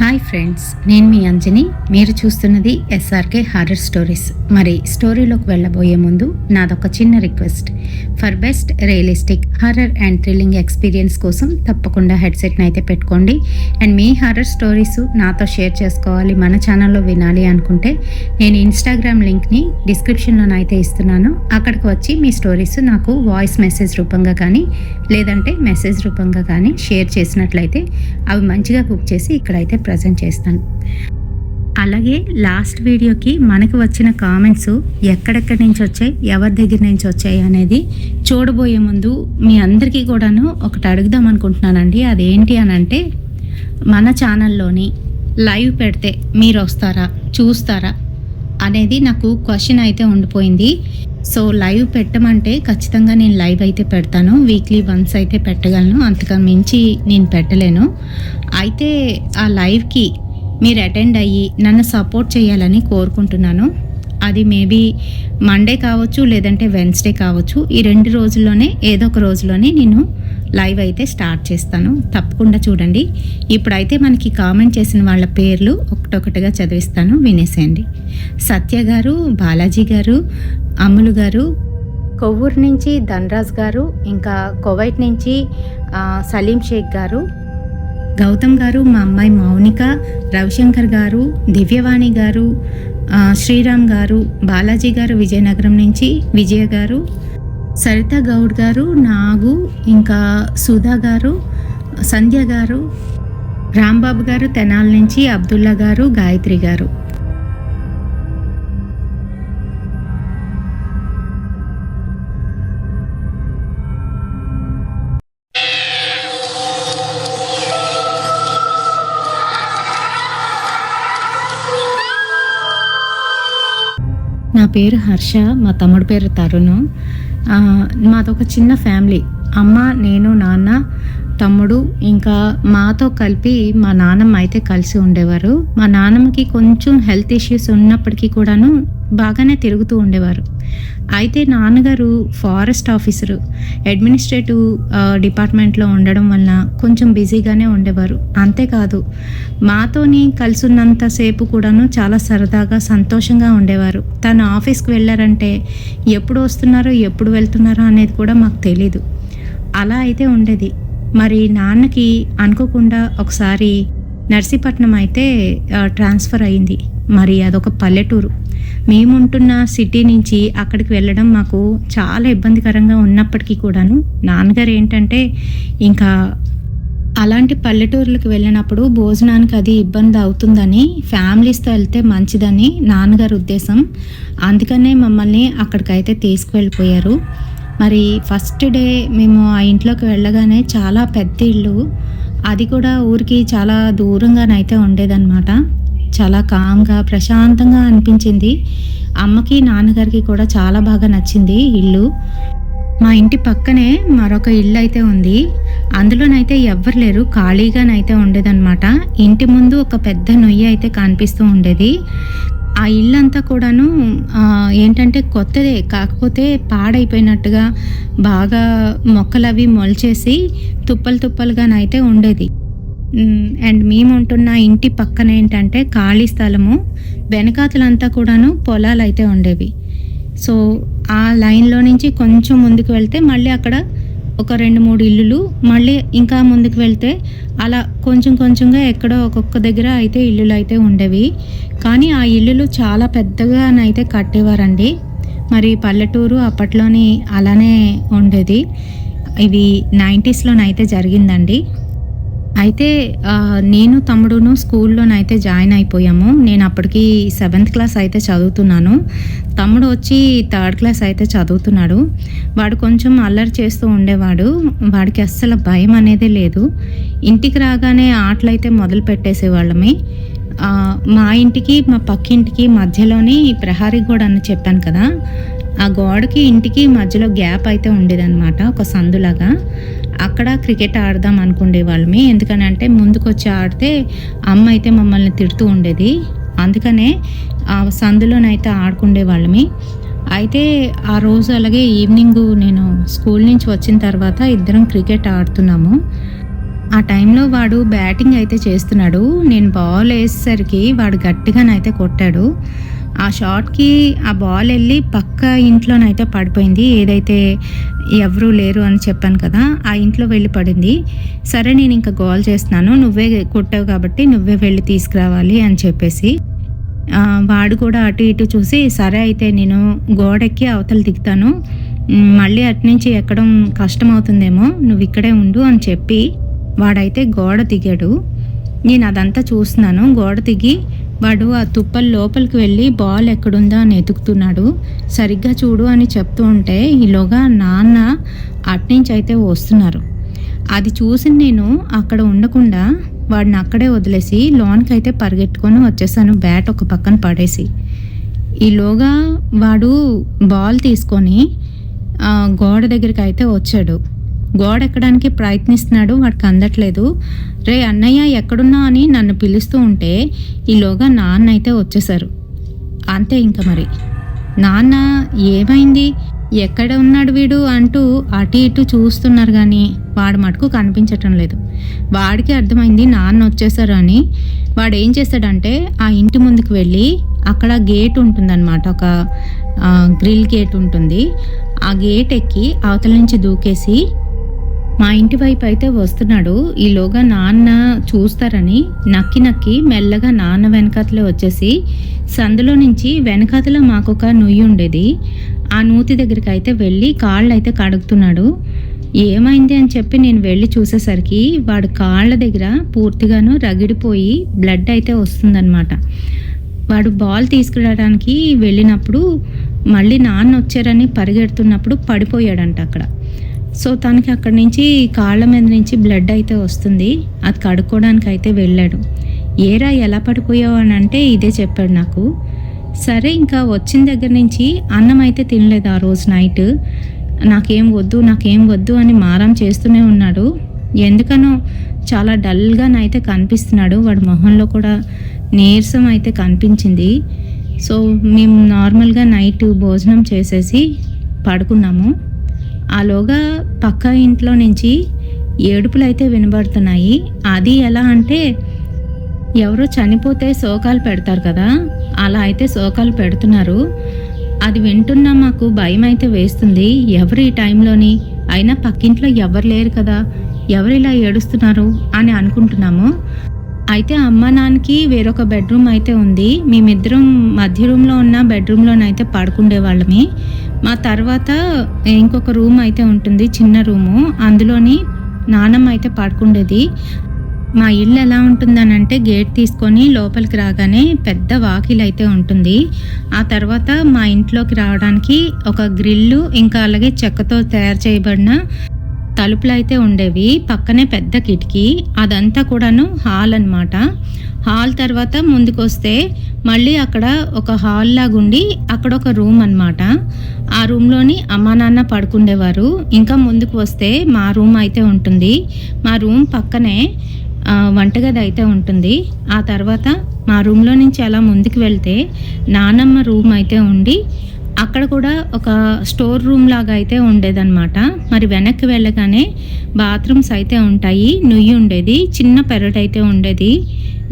Hi friends, నేను మీ అంజని. మీరు చూస్తున్నది ఎస్ఆర్కే హారర్ స్టోరీస్. మరి స్టోరీలోకి వెళ్ళబోయే ముందు నాదొక చిన్న request. For best realistic horror and thrilling experience కోసం తప్పకుండా హెడ్సెట్ని అయితే పెట్టుకోండి. అండ్ మీ హారర్ స్టోరీస్ నాతో షేర్ చేసుకోవాలి, మన ఛానల్లో వినాలి అనుకుంటే నేను ఇన్స్టాగ్రామ్ లింక్ని డిస్క్రిప్షన్లోనైతే ఇస్తున్నాను. అక్కడికి వచ్చి మీ స్టోరీస్ నాకు వాయిస్ మెసేజ్ రూపంగా కానీ లేదంటే మెసేజ్ రూపంగా కానీ షేర్ చేసినట్లయితే అవి మంచిగా కుక్ చేసి ఇక్కడైతే ప్రజెంట్ చేస్తాను. అలాగే లాస్ట్ వీడియోకి మనకు వచ్చిన కామెంట్స్ ఎక్కడెక్కడి నుంచి వచ్చాయి, ఎవరి దగ్గర నుంచి వచ్చాయి అనేది చూడబోయే ముందు మీ అందరికీ కూడాను ఒకటి అడుగుదాం అనుకుంటున్నానండి. అదేంటి అని అంటే, మన ఛానల్లోని లైవ్ పెడితే మీరు వస్తారా, చూస్తారా అనేది నాకు క్వశ్చన్ అయితే ఉండిపోయింది. సో లైవ్ పెట్టమంటే ఖచ్చితంగా నేను లైవ్ అయితే పెడతాను. వీక్లీ వన్స్ అయితే పెట్టగలను, అంతకన్నా మించి నేను పెట్టలేను. అయితే ఆ లైవ్కి మీరు అటెండ్ అయ్యి నన్ను సపోర్ట్ చేయాలని కోరుకుంటున్నాను. అది మేబీ మండే కావచ్చు, లేదంటే వెన్స్డే కావచ్చు. ఈ 2 రోజుల్లోనే ఏదో ఒక రోజులోనే నేను లైవ్ అయితే స్టార్ట్ చేస్తాను. తప్పకుండా చూడండి. ఇప్పుడైతే మనకి కామెంట్ చేసిన వాళ్ళ పేర్లు ఒకటొకటిగా చదివిస్తాను, వినేసేయండి. సత్య గారు, బాలాజీ గారు, అమ్ములు గారు, కొవ్వూరు నుంచి ధనరాజ్ గారు, ఇంకా కువైట్ నుంచి సలీం షేక్ గారు, గౌతమ్ గారు, మా అమ్మాయి మౌనిక, రవిశంకర్ గారు, దివ్యవాణి గారు, శ్రీరామ్ గారు, బాలాజీ గారు విజయనగరం నుంచి, విజయ గారు, సరిత గౌడ్ గారు, నాగు, ఇంకా సుధా గారు, సంధ్య గారు, రాంబాబు గారు తెనాల నుంచి, అబ్దుల్లా గారు, గాయత్రి గారు. నా పేరు హర్ష, మా తమ్ముడు పేరు తరుణ్. మాదొక చిన్న ఫ్యామిలీ. అమ్మ, నేను, నాన్న, తమ్ముడు, ఇంకా మాతో కలిపి మా నాన్నమ్మ అయితే కలిసి ఉండేవారు. మా నాన్నమ్మకి కొంచెం హెల్త్ ఇష్యూస్ ఉన్నప్పటికీ కూడాను బాగానే తిరుగుతూ ఉండేవారు. అయితే నాన్నగారు ఫారెస్ట్ ఆఫీసరు, అడ్మినిస్ట్రేటివ్ డిపార్ట్మెంట్లో ఉండడం వలన కొంచెం బిజీగానే ఉండేవారు. అంతేకాదు, మాతోని కలిసి ఉన్నంతసేపు కూడాను చాలా సరదాగా సంతోషంగా ఉండేవారు. తను ఆఫీస్కి వెళ్ళారంటే ఎప్పుడు వస్తున్నారో ఎప్పుడు వెళ్తున్నారో అనేది కూడా మాకు తెలీదు. అలా అయితే ఉండేది. మరి నాన్నకి అనుకోకుండా ఒకసారి నర్సీపట్నం అయితే ట్రాన్స్ఫర్ అయింది. మరి అదొక పల్లెటూరు. మేముంటున్న సిటీ నుంచి అక్కడికి వెళ్ళడం మాకు చాలా ఇబ్బందికరంగా ఉన్నప్పటికీ కూడాను నాన్నగారు ఏంటంటే, ఇంకా అలాంటి పల్లెటూర్లకు వెళ్ళినప్పుడు భోజనానికి అది ఇబ్బంది అవుతుందని, ఫ్యామిలీస్తో వెళ్తే మంచిదని నాన్నగారి ఉద్దేశం. అందుకనే మమ్మల్ని అక్కడికైతే తీసుకువెళ్ళిపోయారు. మరి ఫస్ట్ డే మేము ఆ ఇంట్లోకి వెళ్ళగానే చాలా పెద్ద ఇల్లు, అది కూడా ఊరికి చాలా దూరంగానైతే ఉండేదన్నమాట. చాలా కామ్గా ప్రశాంతంగా అనిపించింది. అమ్మకి నాన్నగారికి కూడా చాలా బాగా నచ్చింది ఇల్లు. మా ఇంటి పక్కనే మరొక ఇల్లు అయితే ఉంది. అందులోనైతే ఎవ్వరు లేరు, ఖాళీగానైతే ఉండేదన్నమాట. ఇంటి ముందు ఒక పెద్ద నొయ్యి అయితే కనిపిస్తూ ఉండేది. ఆ ఇల్లంతా కూడాను ఏంటంటే కొత్తదే, కాకపోతే పాడైపోయినట్టుగా బాగా మొక్కలవి మొలిచేసి తుప్పలు తుప్పలుగానైతే ఉండేది. అండ్ మేము ఉంటున్న ఇంటి పక్కన ఏంటంటే ఖాళీ స్థలము, వెనకాతలంతా కూడాను పొలాలు అయితే ఉండేవి. సో ఆ లైన్లో నుంచి కొంచెం ముందుకు వెళ్తే మళ్ళీ అక్కడ ఒక 2-3 ఇల్లులు, మళ్ళీ ఇంకా ముందుకు వెళ్తే అలా కొంచెం కొంచెంగా ఎక్కడో ఒక్కొక్క దగ్గర అయితే ఇల్లులు అయితే ఉండేవి. కానీ ఆ ఇల్లులు చాలా పెద్దగానైతే కట్టేవారండి. మరి పల్లెటూరు అప్పట్లోని అలానే ఉండేది. ఇవి 90స్లోనైతే జరిగిందండి. అయితే నేను తమ్ముడును స్కూల్లోనైతే జాయిన్ అయిపోయాము. నేను అప్పటికి 7th క్లాస్ అయితే చదువుతున్నాను. తమ్ముడు వచ్చి 3rd క్లాస్ అయితే చదువుతున్నాడు. వాడు కొంచెం అల్లరి చేస్తూ ఉండేవాడు. వాడికి అస్సలు భయం అనేదే లేదు. ఇంటికి రాగానే ఆటలు అయితే మొదలు పెట్టేసేవాళ్ళమే. మా ఇంటికి మా పక్కింటికి మధ్యలోని ప్రహరీ గోడ అని చెప్పాను కదా, ఆ గోడకి ఇంటికి మధ్యలో గ్యాప్ అయితే ఉండేదన్నమాట, ఒక సందులాగా. అక్కడ క్రికెట్ ఆడదాం అనుకునే వాళ్ళమి. ఎందుకనంటే ముందుకొచ్చి ఆడితే అమ్మ అయితే మమ్మల్ని తిడుతూ ఉండేది. అందుకనే ఆ సందులోనైతే ఆడుకునే వాళ్ళమి. అయితే ఆ రోజు అలాగే ఈవినింగ్ నేను స్కూల్ నుంచి వచ్చిన తర్వాత ఇద్దరం క్రికెట్ ఆడుతున్నాము. ఆ టైంలో వాడు బ్యాటింగ్ అయితే చేస్తున్నాడు. నేను బాల్ వేసేసరికి వాడు గట్టిగానైతే కొట్టాడు. ఆ షాట్‌కి ఆ బాల్ ఎళ్ళి పక్క ఇంట్లోనైతే పడిపోయింది. ఏదైతే ఎవరు లేరు అని చెప్పాను కదా! ఆ ఇంట్లో వెళ్ళి పడింది. సరే నేనింక గోల చేస్తున్నాను. నువ్వే కొట్టావు కాబట్టి నువ్వే వెళ్ళి తీసుకురావాలి అని చెప్పేసి. వాడు కూడా అటు ఇటు చూసి సరే అయితే నేను గోడెక్కి అవతల దిగుతాను. మళ్ళీ అటునుంచి ఎక్కడం కష్టమవుతుందేమో నువ్విక్కడే ఉండు అని చెప్పి వాడైతే గోడ దిగాడు. నేను అదంతా చూస్తున్నాను. గోడ దిగి వాడు ఆ తుప్పల లోపలికి వెళ్ళి బాల్ ఎక్కడుందా అని ఎతుకుతున్నాడు. సరిగ్గా చూడు అని చెప్తూ ఉంటే ఈలోగా నాన్న అట్నుంచి అయితే వస్తున్నారు. అది చూసి నేను అక్కడ ఉండకుండా వాడిని అక్కడే వదిలేసి లోన్కైతే పరిగెట్టుకొని వచ్చేసాను, బ్యాట్ ఒక పక్కన పడేసి. ఈలోగా వాడు బాల్ తీసుకొని గోడ దగ్గరికి అయితే వచ్చాడు. గోడ ఎక్కడానికి ప్రయత్నిస్తున్నాడు, వాడికి అందట్లేదు. రే అన్నయ్య ఎక్కడున్నా అని నన్ను పిలుస్తూ ఉంటే ఈలోగా నాన్న అయితే వచ్చేసారు. అంతే ఇంక మరి నాన్న ఏమైంది, ఎక్కడ ఉన్నాడు వీడు అంటూ అటు ఇటు చూస్తున్నారు కానీ వాడు మటుకు కనిపించటం లేదు. వాడికి అర్థమైంది నాన్న వచ్చేసారు అని. వాడు ఏం చేశాడంటే ఆ ఇంటి ముందుకు వెళ్ళి అక్కడ గేట్ ఉంటుందన్నమాట, ఒక గ్రిల్ గేట్ ఉంటుంది. ఆ గేట్ ఎక్కి అవతల నుంచి దూకేసి మా ఇంటి వైపు అయితే వస్తున్నాడు. ఈలోగా నాన్న చూస్తారని నక్కి నక్కి మెల్లగా నాన్న వెనకాతలే వచ్చేసి సందులో నుంచి వెనకాతల మాకొక నుయ్యి ఉండేది, ఆ నూతి దగ్గరికి అయితే వెళ్ళి కాళ్ళు అయితే కడుగుతున్నాడు. ఏమైంది అని చెప్పి నేను వెళ్ళి చూసేసరికి వాడు కాళ్ళ దగ్గర పూర్తిగాను రగిడిపోయి బ్లడ్ అయితే వస్తుందన్నమాట. వాడు బాల్ తీసుకురావడానికి వెళ్ళినప్పుడు మళ్ళీ నాన్న వచ్చారని పరిగెడుతున్నప్పుడు పడిపోయాడంట అక్కడ. సో తనకి అక్కడి నుంచి కాళ్ళ మీద నుంచి బ్లడ్ అయితే వస్తుంది. అది కడుక్కోవడానికి అయితే వెళ్ళాడు. ఏరా ఎలా పడిపోయావు అని అంటే ఇదే చెప్పాడు నాకు. సరే ఇంకా వచ్చిన దగ్గర నుంచి అన్నం అయితే తినలేదు ఆ రోజు నైట్. నాకేం వద్దు అని మారం చేస్తూనే ఉన్నాడు. ఎందుకనో చాలా డల్గానైతే కనిపిస్తున్నాడు. వాడి మొహంలో కూడా నీరసం అయితే కనిపించింది. సో మేము నార్మల్గా నైట్ భోజనం చేసేసి పడుకున్నాము. ఆలోగా పక్క ఇంట్లో నుంచి ఏడుపులు అయితే వినబడుతున్నాయి. అది ఎలా అంటే ఎవరో చనిపోతే శోకాలు పెడతారు కదా, అలా అయితే శోకాలు పెడుతున్నారు. అది వింటున్నా మాకు భయం అయితే వేస్తుంది. ఎవరు ఈ టైంలోని, అయినా పక్కింట్లో ఎవరు లేరు కదా, ఎవరు ఇలా ఏడుస్తున్నారు అని అనుకుంటున్నాము. అయితే అమ్మ నాన్నకి వేరొక బెడ్రూమ్ అయితే ఉంది. మేమిద్దరం మధ్య రూమ్లో ఉన్న బెడ్రూమ్లోనైతే పడుకుండే వాళ్ళమి. మా తర్వాత ఇంకొక రూమ్ అయితే ఉంటుంది, చిన్న రూము, అందులోని నానమ్మ అయితే పడుకుండేది. మా ఇల్లు ఎలా ఉంటుందనంటే గేట్ తీసుకొని లోపలికి రాగానే పెద్ద వాకిలి అయితే ఉంటుంది. ఆ తర్వాత మా ఇంట్లోకి రావడానికి ఒక గ్రిల్లు, ఇంకా అలాగే చెక్కతో తయారు చేయబడిన తలుపులు అయితే ఉండేవి. పక్కనే పెద్ద కిటికీ, అదంతా కూడాను హాల్ అన్నమాట. హాల్ తర్వాత ముందుకు వస్తే మళ్ళీ అక్కడ ఒక హాల్ లాగుండి అక్కడ ఒక రూమ్ అన్నమాట. ఆ రూమ్లోని అమ్మా నాన్న పడుకుండేవారు. ఇంకా ముందుకు వస్తే మా రూమ్ అయితే ఉంటుంది. మా రూమ్ పక్కనే వంటగది అయితే ఉంటుంది. ఆ తర్వాత మా రూమ్లో నుంచి అలా ముందుకు వెళ్తే నానమ్మ రూమ్ అయితే ఉండి అక్కడ కూడా ఒక స్టోర్ రూమ్ లాగా అయితే ఉండేదన్నమాట. మరి వెనక్కి వెళ్ళగానే బాత్రూమ్స్ అయితే ఉంటాయి. నుయ్యి ఉండేది, చిన్న పెరటైతే ఉండేది.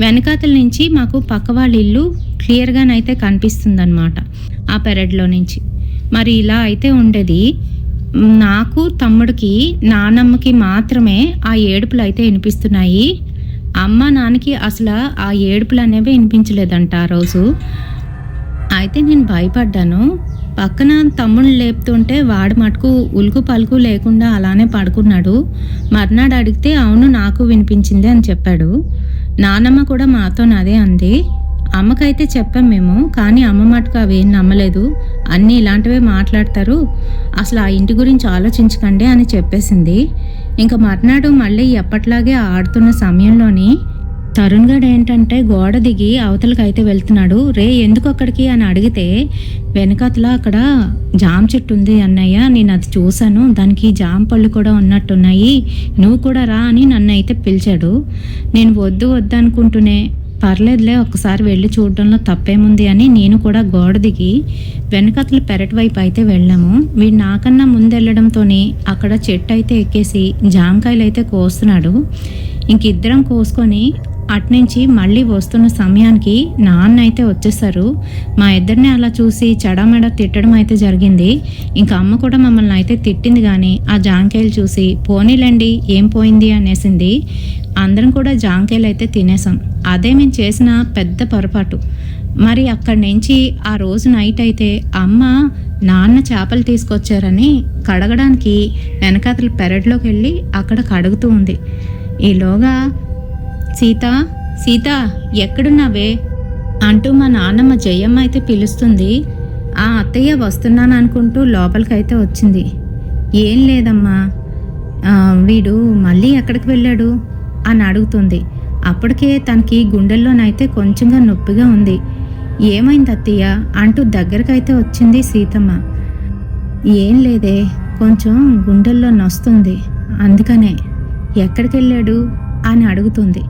వెనకాతల నుంచి మాకు పక్క వాళ్ళ ఇల్లు క్లియర్గానైతే కనిపిస్తుందన్నమాట ఆ పెరడ్లో నుంచి. మరి ఇలా అయితే ఉండేది. నాకు తమ్ముడికి నానమ్మకి మాత్రమే ఆ ఏడుపులు అయితే వినిపిస్తున్నాయి. అమ్మ నాన్నకి అసలు ఆ ఏడుపులు అనేవి వినిపించలేదంట ఆ రోజు. అయితే నేను భయపడ్డాను. పక్కన తమ్ముడు లేపుతుంటే వాడు మటుకు ఉలుకు పలుకు లేకుండా అలానే పడుకున్నాడు. మర్నాడు అడిగితే అవును నాకు వినిపించింది అని చెప్పాడు. నానమ్మ కూడా మాతో అదే అంది. అమ్మకైతే చెప్పాం మేము, కానీ అమ్మ మటుకు అవేం నమ్మలేదు. అన్నీ ఇలాంటివే మాట్లాడతారు, అసలు ఆ ఇంటి గురించి ఆలోచించకండి అని చెప్పేసింది. ఇంకా మర్నాడు మళ్ళీ ఎప్పట్లాగే ఆడుతున్న సమయంలోని తరుణ్ గడ్ ఏంటంటే గోడ దిగి అవతలకి అయితే వెళ్తున్నాడు. రే ఎందుకు అక్కడికి అని అడిగితే వెనకాతల అక్కడ జామ చెట్టు ఉంది అన్నయ్య, నేను అది చూశాను, దానికి జామ పళ్ళు కూడా ఉన్నట్టున్నాయి, నువ్వు కూడా రా అని నన్ను అయితే పిలిచాడు. నేను వద్దు అనుకుంటూనే పర్లేదులే ఒకసారి వెళ్ళి చూడడంలో తప్పేముంది అని నేను కూడా గోడ దిగి వెనకతల పెరటి వైపు అయితే వెళ్ళాము. వీడు నాకన్నా ముందు వెళ్ళడంతోనే అక్కడ చెట్టు అయితే ఎక్కేసి జామకాయలు అయితే కోస్తున్నాడు. ఇంక ఇద్దరం కోసుకొని అట్నుంచి మళ్ళీ వస్తున్న సమయానికి నాన్న అయితే వచ్చేసారు. మా ఇద్దరిని అలా చూసి చెడమెడ తిట్టడం అయితే జరిగింది. ఇంకా అమ్మ కూడా మమ్మల్ని అయితే తిట్టింది, కానీ ఆ జాంకాయలు చూసి పోనీలండి ఏం పోయింది అనేసింది. అందరం కూడా జాంకాయలు అయితే తినేసాం. అదే మేము చేసిన పెద్ద పొరపాటు. మరి అక్కడి నుంచి ఆ రోజు నైట్ అయితే అమ్మ నాన్న చేపలు తీసుకొచ్చారని కడగడానికి వెనకాతల పెరట్లోకి వెళ్ళి అక్కడ కడుగుతూ ఉంది. ఈలోగా సీత సీత ఎక్కడున్నావే అంటూ మా నాన్నమ్మ జయమ్మ అయితే పిలుస్తుంది. ఆ అత్తయ్య వస్తున్నాను అనుకుంటూ లోపలికైతే వచ్చింది. ఏం లేదమ్మా, వీడు మళ్ళీ ఎక్కడికి వెళ్ళాడు అని అడుగుతుంది. అప్పటికే తనకి గుండెల్లోనైతే కొంచెంగా నొప్పిగా ఉంది. ఏమైంది అత్తయ్య అంటూ దగ్గరకైతే వచ్చింది సీతమ్మ. ఏం లేదే, కొంచెం గుండెల్లో నొస్తుంది, అందుకనే. ఎక్కడికి వెళ్ళాడు అని అడుగుతుంది.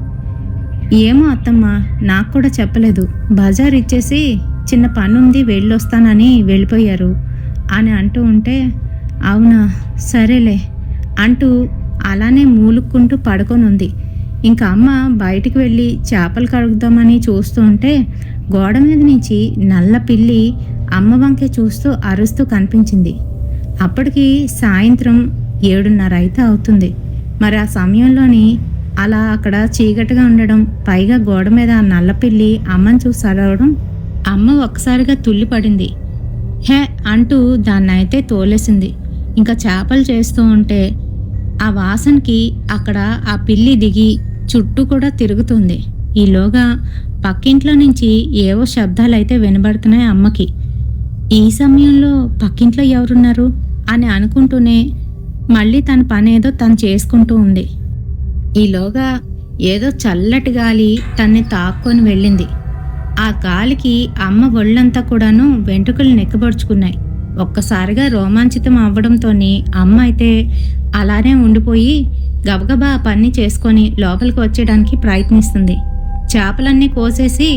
ఏమో అత్తమ్మ, నాకు కూడా చెప్పలేదు. బజార్ ఇచ్చేసి చిన్న పనుంది వెళ్ళొస్తానని వెళ్ళిపోయారు అని అంటూ ఉంటే, అవునా సరేలే అంటూ అలానే మూలుక్కుంటూ పడుకొని ఉంది. ఇంకా అమ్మ బయటికి వెళ్ళి చేపలు కడుగుదామని చూస్తూ ఉంటే గోడ మీద నుంచి నల్ల పిల్లి అమ్మ వంకే చూస్తూ అరుస్తూ కనిపించింది. అప్పటికి సాయంత్రం 7:30 అయితే అవుతుంది. మరి ఆ సమయంలోని అలా అక్కడ చీకటిగా ఉండడం, పైగా గోడ మీద ఆ నల్లపిల్లి అమ్మని చూసి అరవడం, అమ్మ ఒక్కసారిగా తుల్లిపడింది. హే అంటూ దాన్నైతే తోలేసింది. ఇంకా చేపలు చేస్తూ ఉంటే ఆ వాసనకి అక్కడ ఆ పిల్లి దిగి చుట్టూ కూడా తిరుగుతుంది. ఈలోగా పక్కింట్లో నుంచి ఏవో శబ్దాలైతే వినబడుతున్నాయి అమ్మకి. ఈ సమయంలో పక్కింట్లో ఎవరున్నారు అని అనుకుంటూనే మళ్ళీ తన పనేదో తను చేసుకుంటూ ఉంది. ఈలోగా ఏదో చల్లటి గాలి తన్ని తాక్కొని వెళ్ళింది. ఆ గాలికి అమ్మ ఒళ్ళంతా కూడాను వెంట్రుకలు నెక్కబడుచుకున్నాయి. ఒక్కసారిగా రోమాంచితం అవ్వడంతోని అమ్మ అయితే అలానే ఉండిపోయి గబగబా ఆ పని చేసుకొని లోపలికి వచ్చేయడానికి ప్రయత్నిస్తుంది. చేపలన్నీ కోసేసి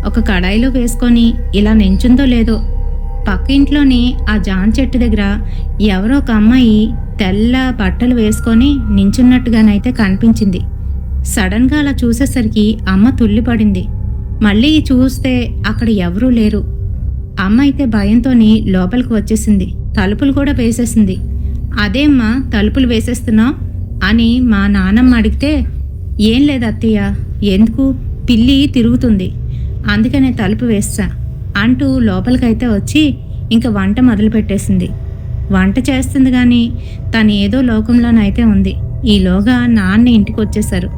ఒక కడాయిలో వేసుకొని ఇలా నించుందో లేదో పక్క ఇంట్లోని ఆ జామ చెట్టు దగ్గర ఎవరో ఒక అమ్మాయి తెల్ల బట్టలు వేసుకొని నించున్నట్టుగానైతే కనిపించింది. సడన్గా అలా చూసేసరికి అమ్మ తుల్లిపడింది. మళ్ళీ చూస్తే అక్కడ ఎవరూ లేరు. అమ్మ అయితే భయంతోని లోపలికి వచ్చేసింది. తలుపులు కూడా వేసేసింది. అదేమ్మా తలుపులు వేసేస్తున్నావు అని మా నాన్నమ్మ అడిగితే, ఏం లేదు అత్తయ్య, ఎందుకు, పిల్లి తిరుగుతుంది, అందుకనే తలుపు వేస్తా అంటూ లోపలికైతే వచ్చి ఇంకా వంట మొదలు పెట్టేసింది. వంట చేస్తుంది కానీ తను ఏదో లోకంలోనైతే ఉంది. ఈలోగా నాన్న ఇంటికి వచ్చేశారు.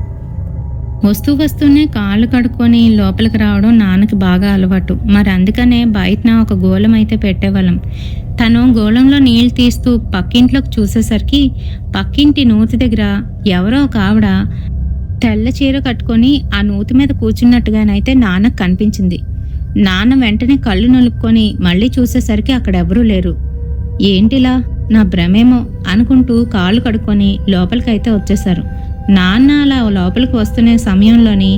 వస్తూనే కాళ్ళు కడుక్కొని లోపలికి రావడం నాన్నకి బాగా అలవాటు. మరి అందుకనే బయటన ఒక గోళం అయితే పెట్టేవాళ్ళం. తను గోళంలో నీళ్లు తీస్తూ పక్కింట్లోకి చూసేసరికి పక్కింటి నూతి దగ్గర ఎవరో ఒక ఆవిడ తెల్ల చీర కట్టుకొని ఆ నూతి మీద కూర్చున్నట్టుగానైతే నాన్నకు కనిపించింది. నాన్న వెంటనే కళ్ళు నలుపుకొని మళ్ళీ చూసేసరికి అక్కడెవరూ లేరు. ఏంటిలా, నా భ్రమేమో అనుకుంటూ కాళ్ళు కడుక్కొని లోపలికైతే వచ్చేశారు. నాన్న అలా లోపలికి వస్తున్న సమయంలోని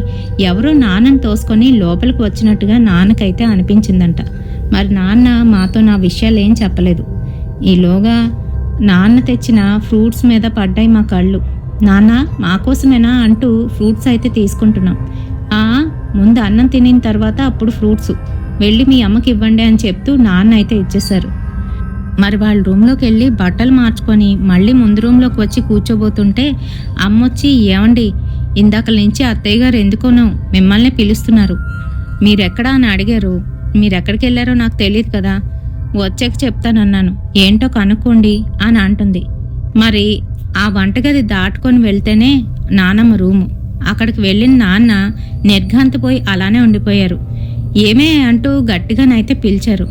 ఎవరో నాన్నని తోసుకొని లోపలికి వచ్చినట్టుగా నాన్నకైతే అనిపించిందంట. మరి నాన్న మాతో నా విషయాలు ఏం చెప్పలేదు. ఈలోగా నాన్న తెచ్చిన ఫ్రూట్స్ మీద పడ్డాయి మా కళ్ళు. నాన్న మాకోసమేనా అంటూ ఫ్రూట్స్ అయితే తీసుకుంటున్నాం. ముందు అన్నం తినిన తర్వాత అప్పుడు ఫ్రూట్స్ వెళ్ళి మీ అమ్మకి ఇవ్వండి అని చెప్తూ నాన్న అయితే ఇచ్చేశారు. మరి వాళ్ళ రూమ్లోకి వెళ్ళి బట్టలు మార్చుకొని మళ్ళీ ముందు రూమ్లోకి వచ్చి కూర్చోబోతుంటే అమ్మొచ్చి, ఏమండి, ఇందాక నుంచి అత్తయ్య గారు ఎందుకోనో మిమ్మల్ని పిలుస్తున్నారు, మీరెక్కడా అని అడిగారు. మీరెక్కడికి వెళ్ళారో నాకు తెలియదు కదా, వచ్చాక చెప్తానన్నాను, ఏంటో కనుక్కోండి అని అంటుంది. మరి ఆ వంటగది దాటుకొని వెళ్తేనే నానమ్మ రూము. అక్కడికి వెళ్ళిన నాన్న నిర్ఘాంతపోయి అలానే ఉండిపోయారు. ఏమే అంటూ గట్టిగానైతే పిలిచారు.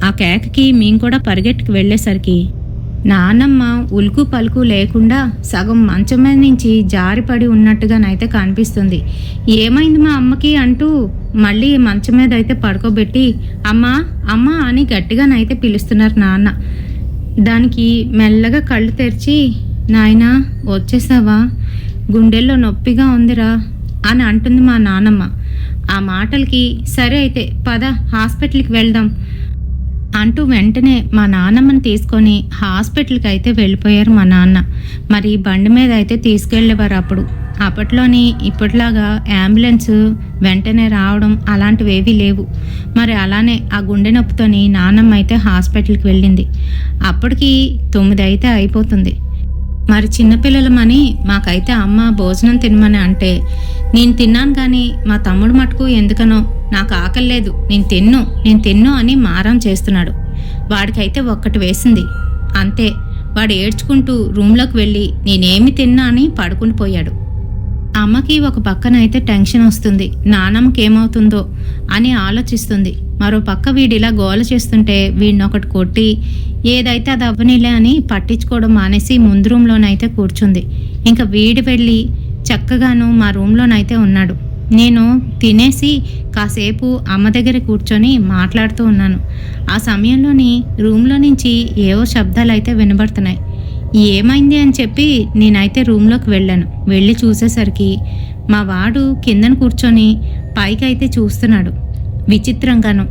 ఆ కేకకి మేము కూడా పరిగెట్టుకు వెళ్ళేసరికి నాన్నమ్మ ఉలుకు పలుకు లేకుండా సగం మంచం మీద నుంచి జారిపడి ఉన్నట్టుగానైతే కనిపిస్తుంది. ఏమైంది మా అమ్మకి అంటూ మళ్ళీ మంచం మీద అయితే పడుకోబెట్టి అమ్మా అమ్మా అని గట్టిగానైతే పిలుస్తున్నారు నాన్న. దానికి మెల్లగా కళ్ళు తెరిచి, నాయనా వచ్చేసావా, గుండెల్లో నొప్పిగా ఉందిరా అని అంటుంది మా నాన్నమ్మ. ఆ మాటలకి సరే అయితే పద హాస్పిటల్కి వెళ్దాం అంటూ వెంటనే మా నాన్నమ్మని తీసుకొని హాస్పిటల్కి అయితే వెళ్ళిపోయారు మా నాన్న. మరి బండి మీద అయితే తీసుకెళ్ళేవారు అప్పుడు. అప్పట్లోని ఇప్పట్లాగా అంబులెన్స్ వెంటనే రావడం అలాంటివి ఏవీ లేవు. మరి అలానే ఆ గుండె నొప్పితోని నాన్నమ్మ అయితే హాస్పిటల్కి వెళ్ళింది. అప్పటికి 9 అయితే అయిపోతుంది. మరి చిన్నపిల్లలమని మాకైతే అమ్మ భోజనం తినమని అంటే నేను తిన్నాను, కానీ మా తమ్ముడు మటుకు ఎందుకనో నాకు ఆకలేదు, నేను తిన్ను అని మారం చేస్తున్నాడు. వాడికైతే ఒక్కటి వేసింది, అంతే. వాడు ఏడ్చుకుంటూ రూమ్లోకి వెళ్ళి నేనేమి తిన్నా అని పడుకుని పోయాడు. అమ్మకి ఒక పక్కన అయితే టెన్షన్ వస్తుంది, నాన్నమ్మకి ఏమవుతుందో అని ఆలోచిస్తుంది. మరో పక్క వీడిలా గోల చేస్తుంటే వీడినొకటి కొట్టి ఏదైతే అది అవ్వనిలే అని పట్టించుకోవడం మానేసి ముందు రూమ్లోనైతే కూర్చుంది. ఇంకా వీడి వెళ్ళి చక్కగాను మా రూమ్లోనైతే ఉన్నాడు. నేను తినేసి కాసేపు అమ్మ దగ్గర కూర్చొని మాట్లాడుతూ ఉన్నాను. ఆ సమయంలోని రూమ్లో నుంచి ఏవో శబ్దాలు అయితే వినబడుతున్నాయి. ఏమైంది అని చెప్పి నేనైతే రూమ్లోకి వెళ్ళాను. వెళ్ళి చూసేసరికి మా వాడు కిందన కూర్చొని పైకి అయితే చూస్తున్నాడు విచిత్రంగాను.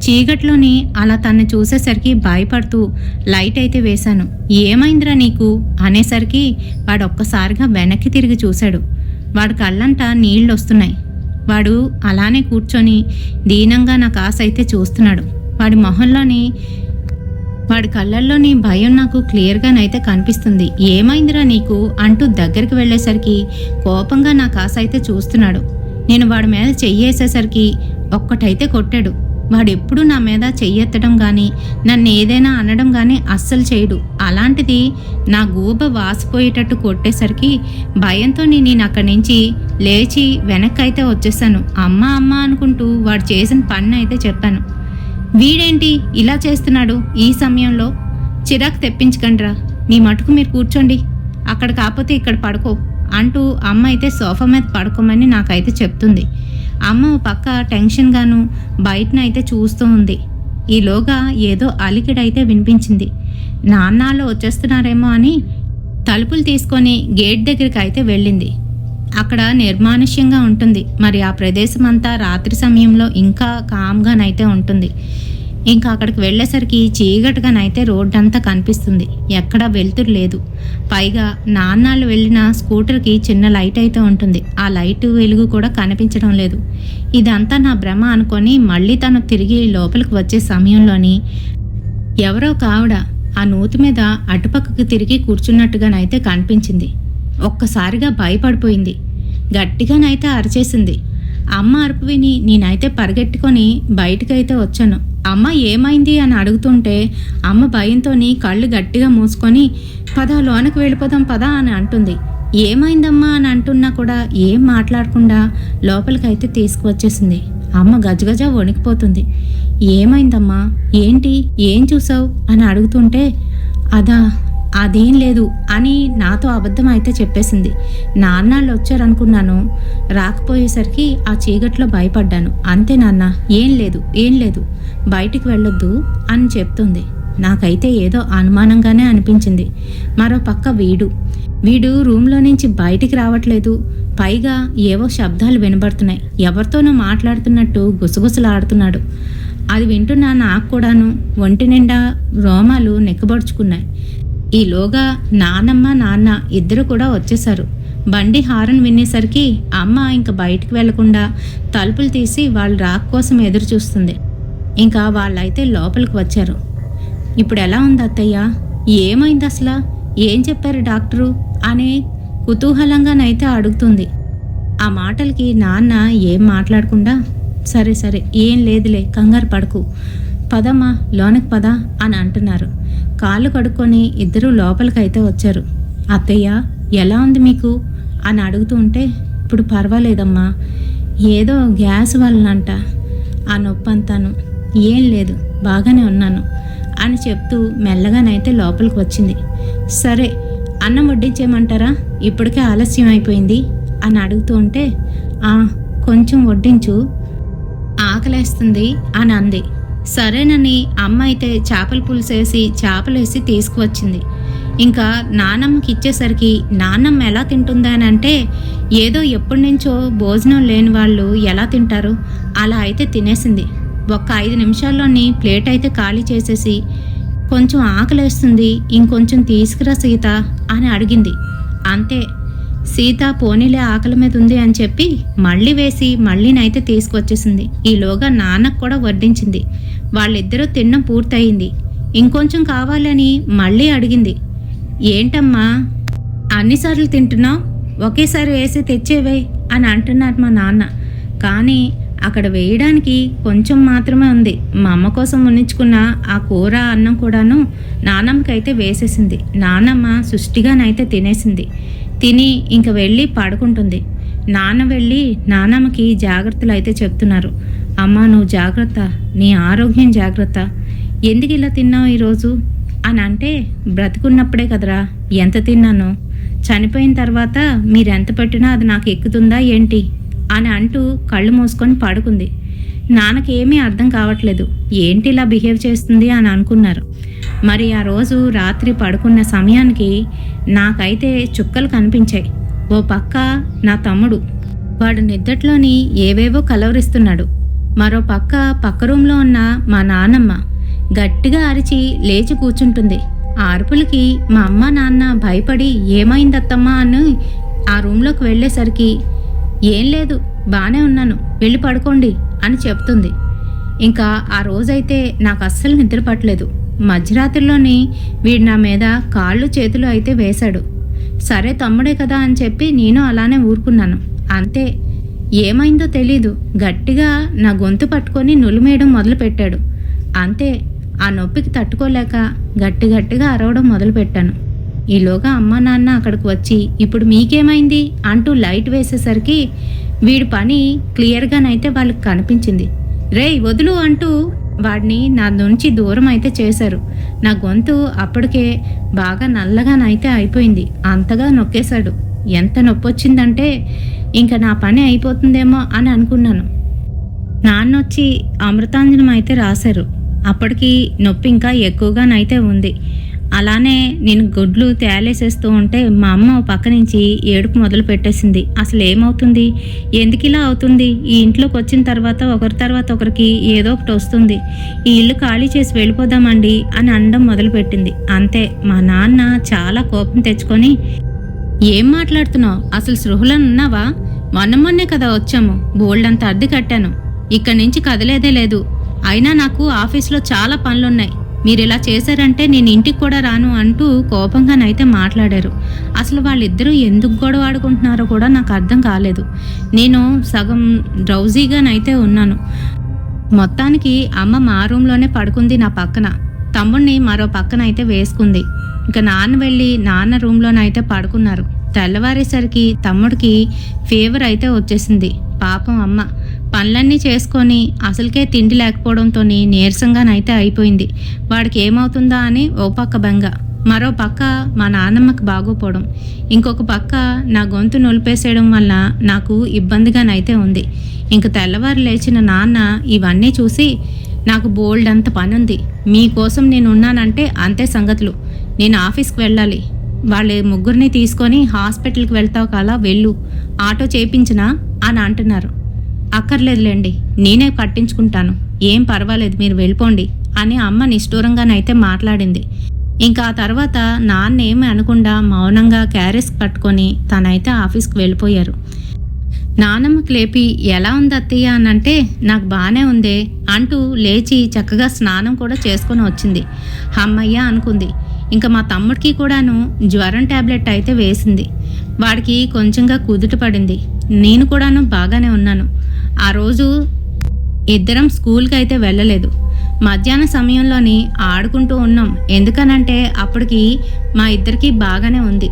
చీకట్లోని అలా తన్ని చూసేసరికి భయపడుతూ లైట్ అయితే వేశాను. ఏమైందిరా నీకు అనేసరికి వాడు ఒక్కసారిగా వెనక్కి తిరిగి చూశాడు. వాడు కళ్ళంట నీళ్ళు వస్తున్నాయి. వాడు అలానే కూర్చొని దీనంగా నా కాస అయితే చూస్తున్నాడు. వాడి కళ్ళల్లోని భయం నాకు క్లియర్గానైతే కనిపిస్తుంది. ఏమైందిరా నీకు అంటూ దగ్గరికి వెళ్ళేసరికి కోపంగా నా కాస అయితే చూస్తున్నాడు. నేను వాడి మీద చెయ్యేసేసరికి ఒక్కటైతే కొట్టాడు. వాడెప్పుడు నా మీద చెయ్యెత్తడం కానీ నన్ను ఏదైనా అనడం కానీ అస్సలు చేయడు. అలాంటిది నా గూబ వాసిపోయేటట్టు కొట్టేసరికి భయంతో నేను అక్కడి నుంచి లేచి వెనక్కి అయితే వచ్చేసాను. అమ్మ అమ్మ అనుకుంటూ వాడు చేసిన పని అయితే చెప్పాను. వీడేంటి ఇలా చేస్తున్నాడు ఈ సమయంలో? చిరాకు తెప్పించకండ్రా, మీ మటుకు మీరు కూర్చోండి, అక్కడ కాకపోతే ఇక్కడ పడుకో అంటూ అమ్మ అయితే సోఫా మీద పడుకోమని నాకైతే చెప్తుంది. అమ్మ పక్క టెన్షన్గాను బయటనైతే చూస్తూ ఉంది. ఈలోగా ఏదో అలికిడైతే వినిపించింది. నాన్నాళ్ళు వచ్చేస్తున్నారేమో అని తలుపులు తీసుకొని గేట్ దగ్గరికి అయితే వెళ్ళింది. అక్కడ నిర్మానుష్యంగా ఉంటుంది. మరి ఆ ప్రదేశం అంతా రాత్రి సమయంలో ఇంకా కామ్గానైతే ఉంటుంది. ఇంకా అక్కడికి వెళ్ళేసరికి చీకటిగానైతే రోడ్డంతా కనిపిస్తుంది. ఎక్కడా వెలుతురు లేదు. పైగా నాన్నాళ్ళు వెళ్ళిన స్కూటర్కి చిన్న లైట్ అయితే ఉంటుంది. ఆ లైట్ వెలుగు కూడా కనిపించడం లేదు. ఇదంతా నా భ్రమ అనుకొని మళ్ళీ తను తిరిగి లోపలికి వచ్చే సమయంలోని ఎవరో ఒక ఆవిడ ఆ నూతి మీద అటుపక్కకు తిరిగి కూర్చున్నట్టుగానైతే కనిపించింది. ఒక్కసారిగా భయపడిపోయింది. గట్టిగానైతే అరిచేసింది. అమ్మ అరుపు విని నేనైతే పరిగెట్టుకొని బయటకైతే వచ్చాను. అమ్మ ఏమైంది అని అడుగుతుంటే అమ్మ భయంతోని కళ్ళు గట్టిగా మూసుకొని పద లోనకి వెళ్ళిపోదాం పదా అని అంటుంది. ఏమైందమ్మా అని అంటున్నా కూడా ఏం మాట్లాడకుండా లోపలికైతే తీసుకువచ్చేసింది. అమ్మ గజగజ వణికిపోతుంది. ఏమైందమ్మా, ఏంటి, ఏం చూసావు అని అడుగుతుంటే అదేం లేదు అని నాతో అబద్ధం అయితే చెప్పేసింది. నాన్నాళ్ళు వచ్చారనుకున్నాను, రాకపోయేసరికి ఆ చీకట్లో భయపడ్డాను, అంతే నాన్న, ఏం లేదు బయటికి వెళ్ళొద్దు అని చెప్తుంది. నాకైతే ఏదో అనుమానంగానే అనిపించింది. మరో పక్క వీడు రూమ్లో నుంచి బయటికి రావట్లేదు. పైగా ఏవో శబ్దాలు వినబడుతున్నాయి. ఎవరితోనో మాట్లాడుతున్నట్టు గుసగుసలాడుతున్నాడు. అది వింటున్నా నాకు కూడాను ఒంటి నిండా రోమాలు నెక్కబడుచుకున్నాయి. ఈలోగా నానమ్మ నాన్న ఇద్దరు కూడా వచ్చేశారు. బండి హారన్ వినేసరికి అమ్మ ఇంక బయటికి వెళ్లకుండా తలుపులు తీసి వాళ్ళు రాక కోసం ఎదురు చూస్తుంది. ఇంకా వాళ్ళైతే లోపలికి వచ్చారు. ఇప్పుడు ఎలా ఉంది అత్తయ్య, ఏమైంది అసలు, ఏం చెప్పారు డాక్టరు అనే కుతూహలంగానైతే అడుగుతుంది. ఆ మాటలకి నాన్న ఏం మాట్లాడకుండా సరే ఏం లేదులే, కంగారు పడకు, పదమ్మా లోనకి పద అని అంటున్నారు. కాళ్ళు కడుక్కొని ఇద్దరూ లోపలికైతే వచ్చారు. అత్తయ్య ఎలా ఉంది మీకు అని అడుగుతూ ఉంటే ఇప్పుడు పర్వాలేదమ్మా, ఏదో గ్యాస్ వలనంట ఆ నొప్పి అంతాను, ఏం లేదు బాగానే ఉన్నాను అని చెప్తూ మెల్లగానైతే లోపలికి వచ్చింది. సరే అన్నం వడ్డించేయమంటారా, ఇప్పటికే ఆలస్యం అయిపోయింది అని అడుగుతూ ఉంటే కొంచెం వడ్డించు, ఆకలేస్తుంది అని అంది. సరేనని అమ్మ అయితే చేపల పులుసేసి చేపలేసి తీసుకువచ్చింది. ఇంకా నానమ్మకి ఇచ్చేసరికి నానమ్మ ఎలా తింటుందా అని అంటే, ఏదో ఎప్పటి నుంచో భోజనం లేని వాళ్ళు ఎలా తింటారు అలా అయితే తినేసింది. ఒక్క 5 నిమిషాల్లోని ప్లేట్ అయితే ఖాళీ చేసేసి, కొంచెం ఆకలేస్తుంది, ఇంకొంచెం తీసుకురా సీత అని అడిగింది. అంతే, సీత పోనీలే ఆకలి మీద ఉంది అని చెప్పి మళ్ళీ వేసి మళ్ళీనైతే తీసుకొచ్చేసింది. ఈలోగా నాన్నకు కూడా వడ్డించింది. వాళ్ళిద్దరూ తినడం పూర్తయింది. ఇంకొంచెం కావాలని మళ్ళీ అడిగింది. ఏంటమ్మా అన్నిసార్లు తింటున్నావు, ఒకేసారి వేసి తెచ్చేవే అని అంటున్నారు మా నాన్న. కానీ అక్కడ వేయడానికి కొంచెం మాత్రమే ఉంది. మా అమ్మ కోసం ఉన్నించుకున్న ఆ కూర అన్నం కూడాను నానమ్మకైతే వేసేసింది. నానమ్మ సుష్టిగానైతే తినేసింది. తిని ఇంక వెళ్ళి పడుకుంటుంది. నాన్న వెళ్ళి నానమ్మకి జాగ్రత్తలు అయితే చెప్తున్నారు. అమ్మ నువ్వు జాగ్రత్త, నీ ఆరోగ్యం జాగ్రత్త, ఎందుకు ఇలా తిన్నావు ఈరోజు అని అంటే, బ్రతికున్నప్పుడే కదరా ఎంత తిన్నానో, చనిపోయిన తర్వాత మీరెంత పెట్టినా అది నాకు ఎక్కుతుందా ఏంటి అని అంటూ కళ్ళు మూసుకొని పడుకుంది. నాన్నకేమీ అర్థం కావట్లేదు, ఏంటి ఇలా బిహేవ్ చేస్తుంది అని అనుకున్నారు. మరి ఆ రోజు రాత్రి పడుకున్న సమయానికి నాకైతే చుక్కలు కనిపించాయి. ఓ పక్క నా తమ్ముడు, వాడు నిద్దట్లోని ఏవేవో కలవరిస్తున్నాడు. మరో పక్క రూమ్లో ఉన్న మా నాన్నమ్మ గట్టిగా అరిచి లేచి కూర్చుంటుంది. ఆ అరుపులకి మా అమ్మ నాన్న భయపడి ఏమైందత్తమ్మా అని ఆ రూమ్లోకి వెళ్ళేసరికి, ఏం లేదు బానే ఉన్నాను, వెళ్ళి పడుకోండి అని చెప్తుంది. ఇంకా ఆ రోజైతే నాకు అస్సలు నిద్ర పట్టలేదు. మధ్యరాత్రిలోని వీడు నా మీద కాళ్ళు చేతులు అయితే వేశాడు. సరే తమ్ముడే కదా అని చెప్పి నేను అలానే ఊరుకున్నాను. అంతే, ఏమైందో తెలీదు, గట్టిగా నా గొంతు పట్టుకొని నులిమేయడం మొదలుపెట్టాడు. అంతే, ఆ నొప్పికి తట్టుకోలేక గట్టిగా అరవడం మొదలుపెట్టాను. ఈలోగా అమ్మ నాన్న అక్కడికి వచ్చి, ఇప్పుడు మీకేమైంది అంటూ లైట్ వేసేసరికి వీడి పని క్లియర్గానైతే వాళ్ళకి కనిపించింది. రేయ్ వదులు అంటూ వాడిని నా నుంచి దూరం అయితే చేశారు. నా గొంతు అప్పటికే బాగా నల్లగానైతే అయిపోయింది. అంతగా నొక్కేశాడు. ఎంత నొప్పి వచ్చిందంటే ఇంకా నా పని అయిపోతుందేమో అని అనుకున్నాను. నాన్నొచ్చి అమృతాంజనం అయితే రాశారు. అప్పటికి నొప్పి ఇంకా ఎక్కువగానైతే ఉంది. అలానే నేను గుడ్లు తేలేసేస్తూ ఉంటే మా అమ్మ పక్క నుంచి ఏడుపు మొదలు పెట్టేసింది. అసలు ఏమవుతుంది, ఎందుకు ఇలా అవుతుంది, ఈ ఇంట్లోకి వచ్చిన తర్వాత ఒకరి తర్వాత ఒకరికి ఏదో ఒకటి వస్తుంది, ఈ ఇల్లు ఖాళీ చేసి వెళ్ళిపోదామండి అని అనడం మొదలుపెట్టింది. అంతే, మా నాన్న చాలా కోపం తెచ్చుకొని, ఏం మాట్లాడుతున్నావు, అసలు సృహలో ఉన్నావా, మొన్నే కదా వచ్చాము, బోల్డంత అద్దె కట్టాను, ఇక్కడి నుంచి కదలేదే లేదు, అయినా నాకు ఆఫీస్లో చాలా పనులున్నాయి, మీరు ఇలా చేశారంటే నేను ఇంటికి కూడా రాను అంటూ కోపంగానైతే మాట్లాడారు. అసలు వాళ్ళిద్దరూ ఎందుకు గొడవ ఆడుకుంటున్నారో కూడా నాకు అర్థం కాలేదు. నేను సగం డ్రౌజీగానైతే ఉన్నాను. మొత్తానికి అమ్మ మా రూమ్లోనే పడుకుంది నా పక్కన, తమ్ముడిని మరో పక్కన అయితే వేసుకుంది. ఇంకా నాన్న వెళ్ళి నాన్న రూమ్లోనైతే పడుకున్నారు. తెల్లవారేసరికి తమ్ముడికి ఫీవర్ అయితే వచ్చేసింది. పాపం అమ్మ పనులన్నీ చేసుకొని అసలుకే తిండి లేకపోవడంతో నీరసంగానైతే అయిపోయింది. వాడికి ఏమవుతుందా అని ఓ పక్క బెంగ, మరో పక్క మా నాన్నమ్మకి బాగోపోవడం, ఇంకొక పక్క నా గొంతు నొలిపేసేయడం వల్ల నాకు ఇబ్బందిగానైతే ఉంది. ఇంక తెల్లవారు లేచిన నాన్న ఇవన్నీ చూసి, నాకు బోల్డ్ అంత పని ఉంది, మీకోసం నేను ఉన్నానంటే అంతే సంగతులు, నేను ఆఫీస్కి వెళ్ళాలి, వాళ్ళ ముగ్గురిని తీసుకొని హాస్పిటల్కి వెళ్తావు కదా, వెళ్ళు, ఆటో చేయించినా అని అంటున్నారు. అక్కర్లేదులేండి, నేనే కట్టించుకుంటాను, ఏం పర్వాలేదు, మీరు వెళ్ళిపోండి అని అమ్మ నిష్ఠూరంగానైతే మాట్లాడింది. ఇంకా ఆ తర్వాత నాన్న ఏమి అనకుండా మౌనంగా క్యారేజ్ పట్టుకొని తనైతే ఆఫీస్కి వెళ్ళిపోయారు. నానమ్మకి లేపి, ఎలా ఉంది అత్తయ్య అని అంటే, నాకు బాగానే ఉందే అంటూ లేచి చక్కగా స్నానం కూడా చేసుకొని వచ్చింది. అమ్మయ్య అనుకుంది. ఇంకా మా తమ్ముడికి కూడాను జ్వరం ట్యాబ్లెట్ అయితే వేసింది. వాడికి కొంచెంగా కుదుట పడింది. నేను కూడాను బాగానే ఉన్నాను. ఆ రోజు ఇద్దరం స్కూల్కి అయితే వెళ్ళలేదు. మధ్యాహ్న సమయంలోని ఆడుకుంటూ ఉన్నాం. ఎందుకనంటే అప్పటికి మా ఇద్దరికి బాగానే ఉంది.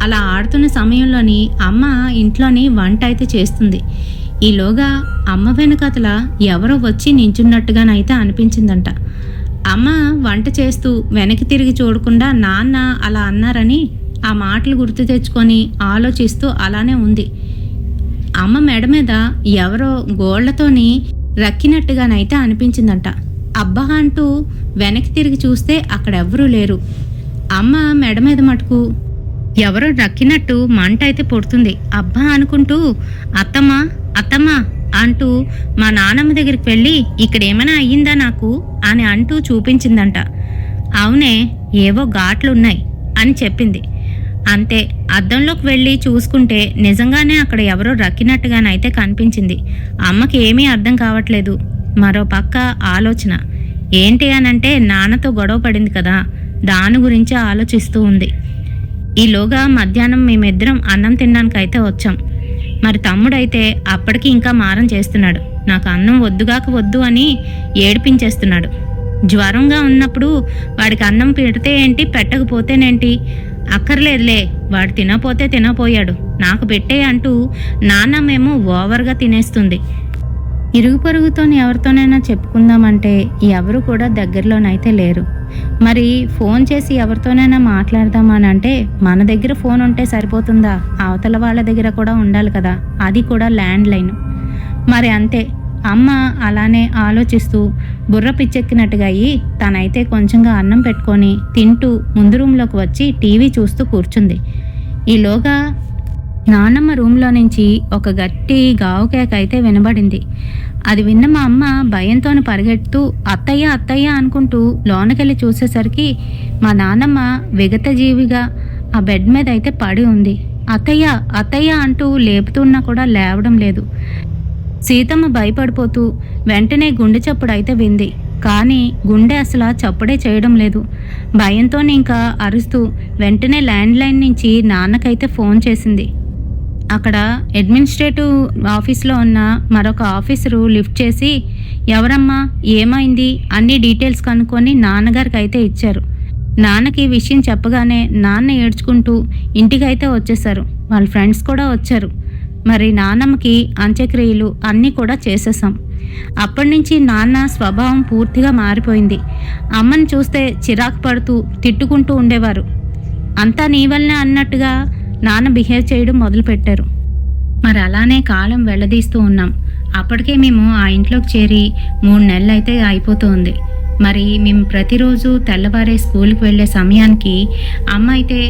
అలా ఆడుతున్న సమయంలోని అమ్మ ఇంట్లోని వంట అయితే చేస్తుంది. ఈలోగా అమ్మ వెనకతల ఎవరో వచ్చి నించున్నట్టుగానైతే అనిపించిందంట. అమ్మ వంట చేస్తూ వెనక్కి తిరిగి చూడకుండా నాన్న అలా అన్నారని ఆ మాటలు గుర్తు తెచ్చుకొని ఆలోచిస్తూ అలానే ఉంది. అమ్మ మెడ మీద ఎవరో గోళ్లతోని రక్కినట్టుగానైతే అనిపించిందంట. అబ్బా అంటూ వెనక్కి తిరిగి చూస్తే అక్కడెవ్వరూ లేరు. అమ్మ మెడ మీద మటుకు ఎవరో రక్కినట్టు మంట అయితే పుడుతుంది. అబ్బా అనుకుంటూ అత్తమ్మా అత్తమ్మా అంటూ మా నానమ్మ దగ్గరికి వెళ్ళి ఇక్కడేమైనా అయ్యిందా నాకు అని అంటూ చూపించిందంట. అవునే, ఏవో ఘాట్లున్నాయి అని చెప్పింది. అంతే, అద్దంలోకి వెళ్ళి చూసుకుంటే నిజంగానే అక్కడ ఎవరో రక్కినట్టుగానైతే కనిపించింది. అమ్మకి ఏమీ అర్థం కావట్లేదు. మరో పక్క ఆలోచన ఏంటి అనంటే నాన్నతో గొడవ పడింది కదా, దాని గురించి ఆలోచిస్తూ ఉంది. ఈలోగా మధ్యాహ్నం మేమిద్దరం అన్నం తినడానికైతే వచ్చాం. మరి తమ్ముడైతే అప్పటికి ఇంకా మారం చేస్తున్నాడు. నాకు అన్నం వద్దుగాక వద్దు అని ఏడిపించేస్తున్నాడు. జ్వరంగా ఉన్నప్పుడు వాడికి అన్నం పెడితే ఏంటి, పెట్టకపోతేనేంటి, అక్కర్లేదులే వాడు తినపోతే తినపోయాడు, నాకు పెట్టే అంటూ నాన్నమేమో ఓవర్గా తినేస్తుంది. ఇరుగు పొరుగుతోని ఎవరితోనైనా చెప్పుకుందామంటే ఎవరు కూడా దగ్గరలోనైతే లేరు. మరి ఫోన్ చేసి ఎవరితోనైనా మాట్లాడదామనంటే మన దగ్గర ఫోన్ ఉంటే సరిపోతుందా, అవతల వాళ్ళ దగ్గర కూడా ఉండాలి కదా, అది కూడా ల్యాండ్ లైన్. మరి అంతే, అమ్మ అలానే ఆలోచిస్తూ బుర్ర పిచ్చెక్కినట్టుగా అయ్యి తనైతే కొంచెంగా అన్నం పెట్టుకొని తింటూ ముందు రూమ్లోకి వచ్చి టీవీ చూస్తూ కూర్చుంది. ఈలోగా నానమ్మ రూమ్లో నుంచి ఒక గట్టి గావు కేక అయితే వినబడింది. అది విన్న మా అమ్మ భయంతో పరిగెడుతూ అత్తయ్య అత్తయ్య అనుకుంటూ లోనకెళ్ళి చూసేసరికి మా నాన్నమ్మ విగతజీవిగా ఆ బెడ్ మీద అయితే పడి ఉంది. అత్తయ్య అత్తయ్య అంటూ లేపుతున్నా కూడా లేవడం లేదు. సీతమ్మ భయపడిపోతూ వెంటనే గుండె చప్పుడు అయితే వింది. కానీ గుండె అసలు చప్పుడే చేయడం లేదు. భయంతో ఇంకా అరుస్తూ వెంటనే ల్యాండ్ లైన్ నుంచి నాన్నకైతే ఫోన్ చేసింది. అక్కడ అడ్మినిస్ట్రేటివ్ ఆఫీస్లో ఉన్న మరొక ఆఫీసరు లిఫ్ట్ చేసి ఎవరమ్మా ఏమైంది అన్ని డీటెయిల్స్ కనుక్కొని నాన్నగారికి అయితే ఇచ్చారు. నాన్నకి విషయం చెప్పగానే నాన్న ఏడ్చుకుంటూ ఇంటికైతే వచ్చేసారు. వాళ్ళ ఫ్రెండ్స్ కూడా వచ్చారు. మరి నాన్నమ్మకి అంత్యక్రియలు అన్నీ కూడా చేసేసాం. అప్పటి నుంచి నాన్న స్వభావం పూర్తిగా మారిపోయింది. అమ్మని చూస్తే చిరాకు పడుతూ తిట్టుకుంటూ ఉండేవారు. అంతా నీ వల్లనే అన్నట్టుగా నాన్న బిహేవ్ చేయడం మొదలుపెట్టారు. మరి అలానే కాలం వెళ్ళదీస్తూ ఉన్నాం. అప్పటికే మేము ఆ ఇంట్లోకి చేరి 3 నెలలు అయితే అయిపోతూ ఉంది. మరి మేము ప్రతిరోజు తెల్లవారే స్కూల్కి వెళ్ళే సమయానికి అమ్మ అయితే